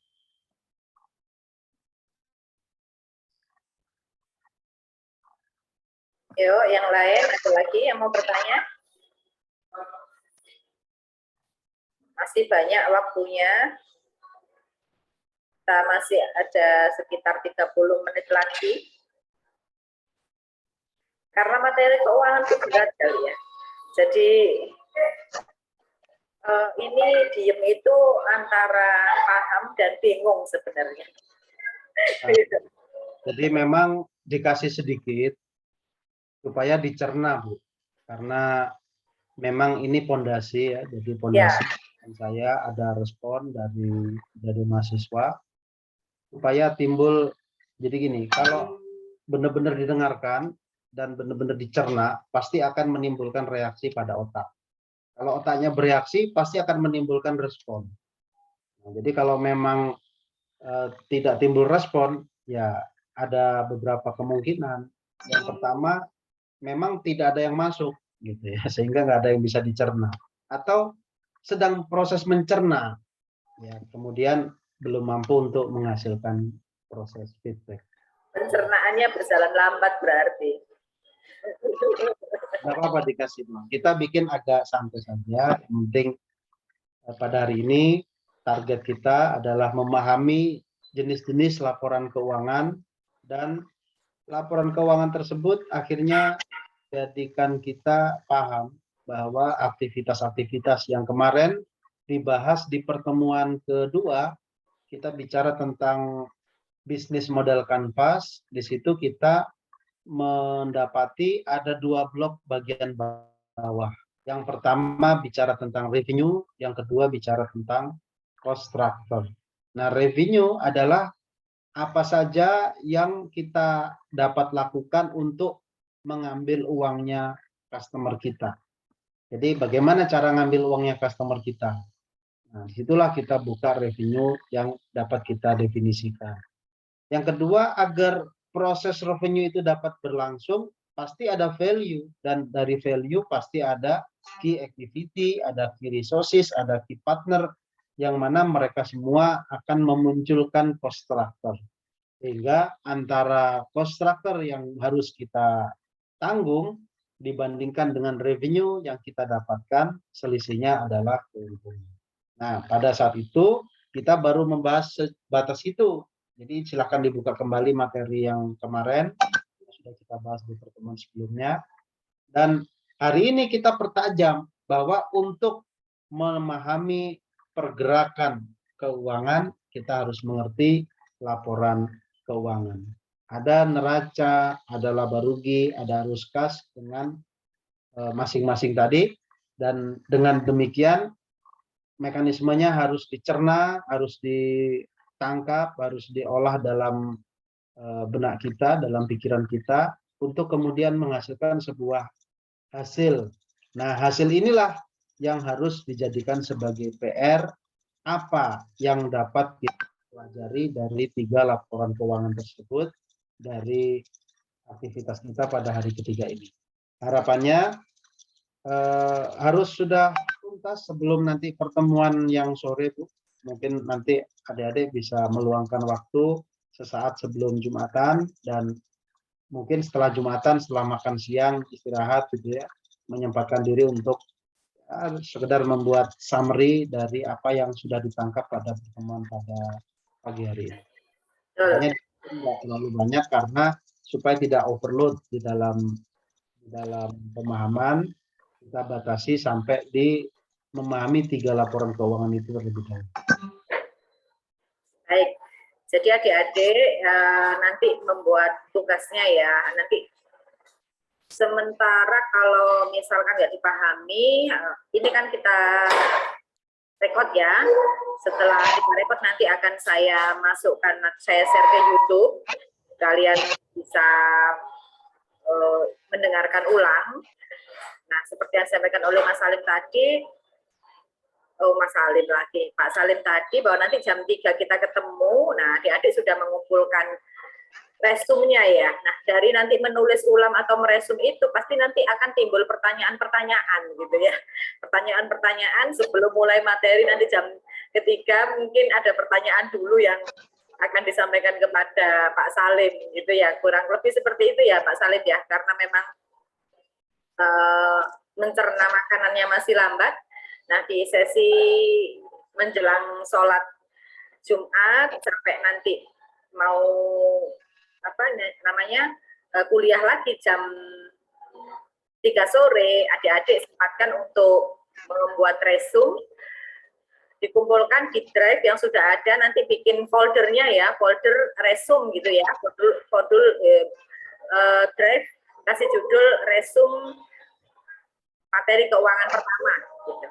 Yuk, yang lain ada lagi yang mau bertanya? Masih banyak waktunya. Kita masih ada sekitar 30 menit lagi. Karena materi keuangan itu berat kali ya. Jadi ini diem itu antara paham dan bingung sebenarnya. Jadi memang dikasih sedikit supaya dicerna, Bu. Karena memang ini pondasi ya, jadi pondasi saya ada respon dari mahasiswa supaya timbul. Jadi gini, kalau benar-benar didengarkan dan benar-benar dicerna, pasti akan menimbulkan reaksi pada otak. Kalau otaknya bereaksi, pasti akan menimbulkan respon. Nah, jadi kalau memang tidak timbul respon, ya ada beberapa kemungkinan. Yang pertama, memang tidak ada yang masuk, gitu ya, sehingga nggak ada yang bisa dicerna. Atau sedang proses mencerna, ya kemudian belum mampu untuk menghasilkan proses feedback. Pencernaannya berjalan lambat berarti. Nggak apa-apa dikasih, kita bikin agak santai saja. Yang penting pada hari ini target kita adalah memahami jenis-jenis laporan keuangan, dan laporan keuangan tersebut akhirnya jadikan kita paham bahwa aktivitas-aktivitas yang kemarin dibahas di pertemuan kedua, kita bicara tentang bisnis model kanvas. Di situ kita mendapati ada 2 blok bagian bawah. Yang pertama bicara tentang revenue, yang kedua bicara tentang cost structure. Nah, revenue adalah apa saja yang kita dapat lakukan untuk mengambil uangnya customer kita. Jadi bagaimana cara ngambil uangnya customer kita? Nah, disitulah kita buka revenue yang dapat kita definisikan. Yang kedua, agar proses revenue itu dapat berlangsung, pasti ada value, dan dari value pasti ada key activity, ada key resources, ada key partner, yang mana mereka semua akan memunculkan cost structure. Sehingga antara cost structure yang harus kita tanggung dibandingkan dengan revenue yang kita dapatkan, selisihnya adalah keuntungan. Nah, pada saat itu kita baru membahas batas itu. Jadi silakan dibuka kembali materi yang kemarin, sudah kita bahas di pertemuan sebelumnya. Dan hari ini kita pertajam bahwa untuk memahami pergerakan keuangan, kita harus mengerti laporan keuangan. Ada neraca, ada laba rugi, ada arus kas dengan masing-masing tadi, dan dengan demikian mekanismenya harus dicerna, harus ditangkap, harus diolah dalam benak kita, dalam pikiran kita, untuk kemudian menghasilkan sebuah hasil. Nah, hasil inilah yang harus dijadikan sebagai PR, apa yang dapat kita pelajari dari 3 laporan keuangan tersebut dari aktivitas kita pada hari ketiga ini. Harapannya harus sudah tuntas sebelum nanti pertemuan yang sore, Bu. Mungkin nanti adik-adik bisa meluangkan waktu sesaat sebelum Jumatan, dan mungkin setelah Jumatan, setelah makan siang, istirahat gitu ya, menyempatkan diri untuk sekedar membuat summary dari apa yang sudah ditangkap pada pertemuan pada pagi hari ini. Hanya tidak terlalu banyak karena supaya tidak overload di dalam pemahaman, kita batasi sampai di memahami 3 laporan keuangan itu terlebih dahulu. Baik, Jadi adik-adik nanti membuat tugasnya ya. Nanti sementara kalau misalkan nggak dipahami, ini kan kita rekod ya. Setelah kita rekod nanti akan saya masukkan, saya share ke YouTube. Kalian bisa mendengarkan ulang. Nah, seperti yang disampaikan oleh Mas Salim tadi, Mas Salim lagi, Pak Salim tadi, bahwa nanti jam 3 kita ketemu. Nah, adik-adik sudah mengumpulkan resumnya ya. Nah, dari nanti menulis ulang atau meresum itu, pasti nanti akan timbul pertanyaan-pertanyaan gitu ya. Pertanyaan-pertanyaan sebelum mulai materi nanti jam ketiga, mungkin ada pertanyaan dulu yang akan disampaikan kepada Pak Salim gitu ya. Kurang lebih seperti itu ya Pak Salim ya, karena memang mencerna makanannya masih lambat. Nah, di sesi menjelang sholat Jumat sampai nanti mau apa namanya kuliah lagi jam 3 sore, adik-adik sempatkan untuk membuat resume, dikumpulkan di drive yang sudah ada, nanti bikin foldernya ya, folder resume gitu ya, folder drive, kasih judul resume materi keuangan pertama gitu.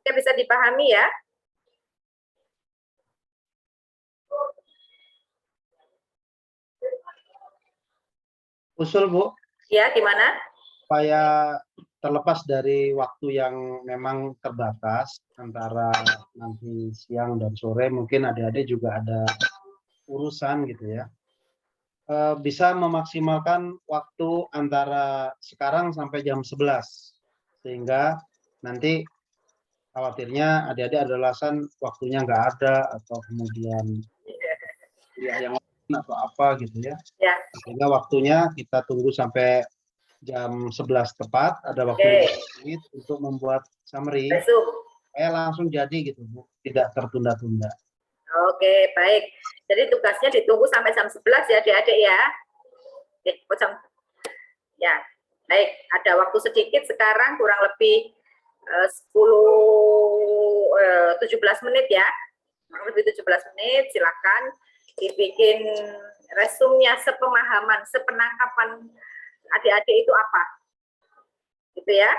Oke, bisa dipahami ya? Usul Bu, Ya, gimana? supaya terlepas dari waktu yang memang terbatas antara nanti siang dan sore, mungkin adik-adik juga ada urusan gitu ya. Bisa memaksimalkan waktu antara sekarang sampai jam 11, sehingga nanti khawatirnya adik-adik ada alasan waktunya nggak ada, atau kemudian ya yang lain atau apa gitu ya. Ya. Sehingga waktunya kita tunggu sampai jam 11 tepat, ada waktu 5 menit untuk membuat summary. Resume. Langsung jadi gitu Bu, tidak tertunda-tunda. Oke, baik. Jadi tugasnya ditunggu sampai jam 11 ya adik-adik ya. Ya, baik. Ada waktu sedikit sekarang, kurang lebih 17 menit ya. Kurang lebih 17 menit, silakan dibikin resumnya sepemahaman, sepenangkapan adik-adik itu apa. Gitu ya.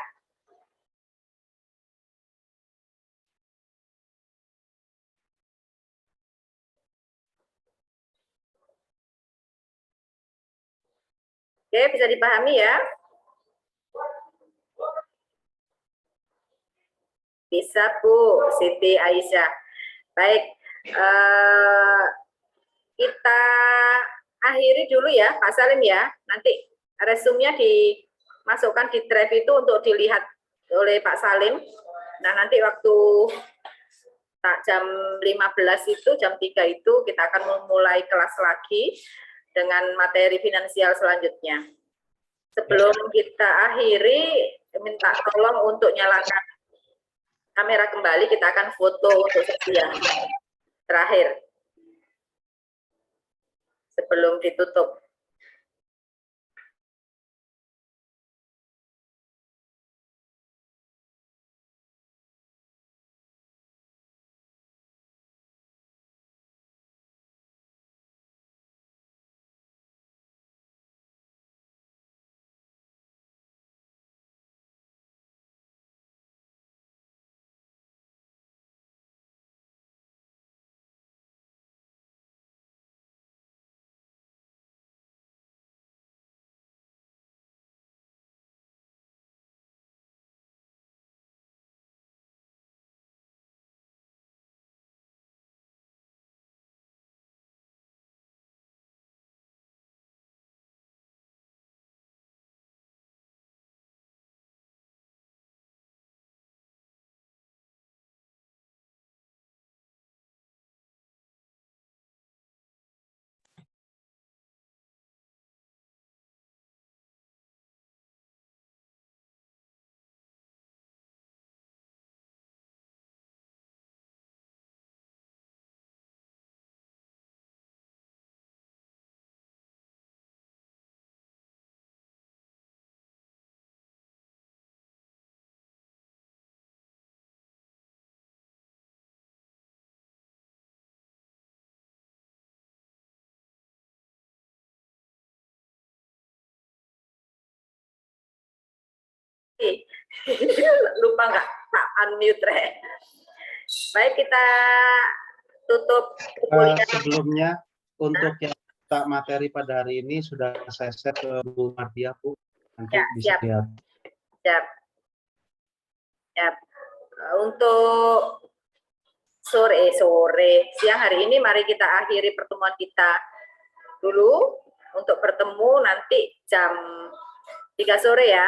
Oke, bisa dipahami ya? Bisa Bu, Siti Aisyah. Baik, kita akhiri dulu ya Pak Salim ya. Nanti resumnya dimasukkan di drive itu untuk dilihat oleh Pak Salim. Nah, nanti waktu jam 15 itu, jam 3 itu kita akan memulai kelas lagi dengan materi finansial selanjutnya. Sebelum kita akhiri, minta tolong untuk nyalakan kamera kembali, kita akan foto untuk sesi yang terakhir sebelum ditutup. Lupa nggak tak unmute. Baik, kita tutup kuliah. Sebelumnya untuk yang tak materi pada hari ini sudah saya share ke Bu Mardia, Bu. Nanti Ya, bisa siap. lihat. Siap. Siap. Untuk siang hari ini mari kita akhiri pertemuan kita dulu untuk bertemu nanti jam 3 sore ya.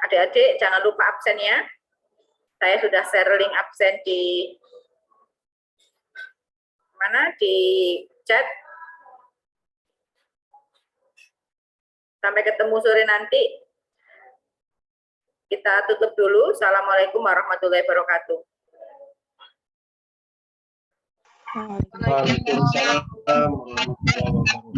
Adik-adik jangan lupa absen ya. Saya sudah share link absen di mana, di chat. Sampai ketemu sore nanti. Kita tutup dulu. Assalamualaikum warahmatullahi wabarakatuh. Waalaikumsalam warahmatullahi wabarakatuh.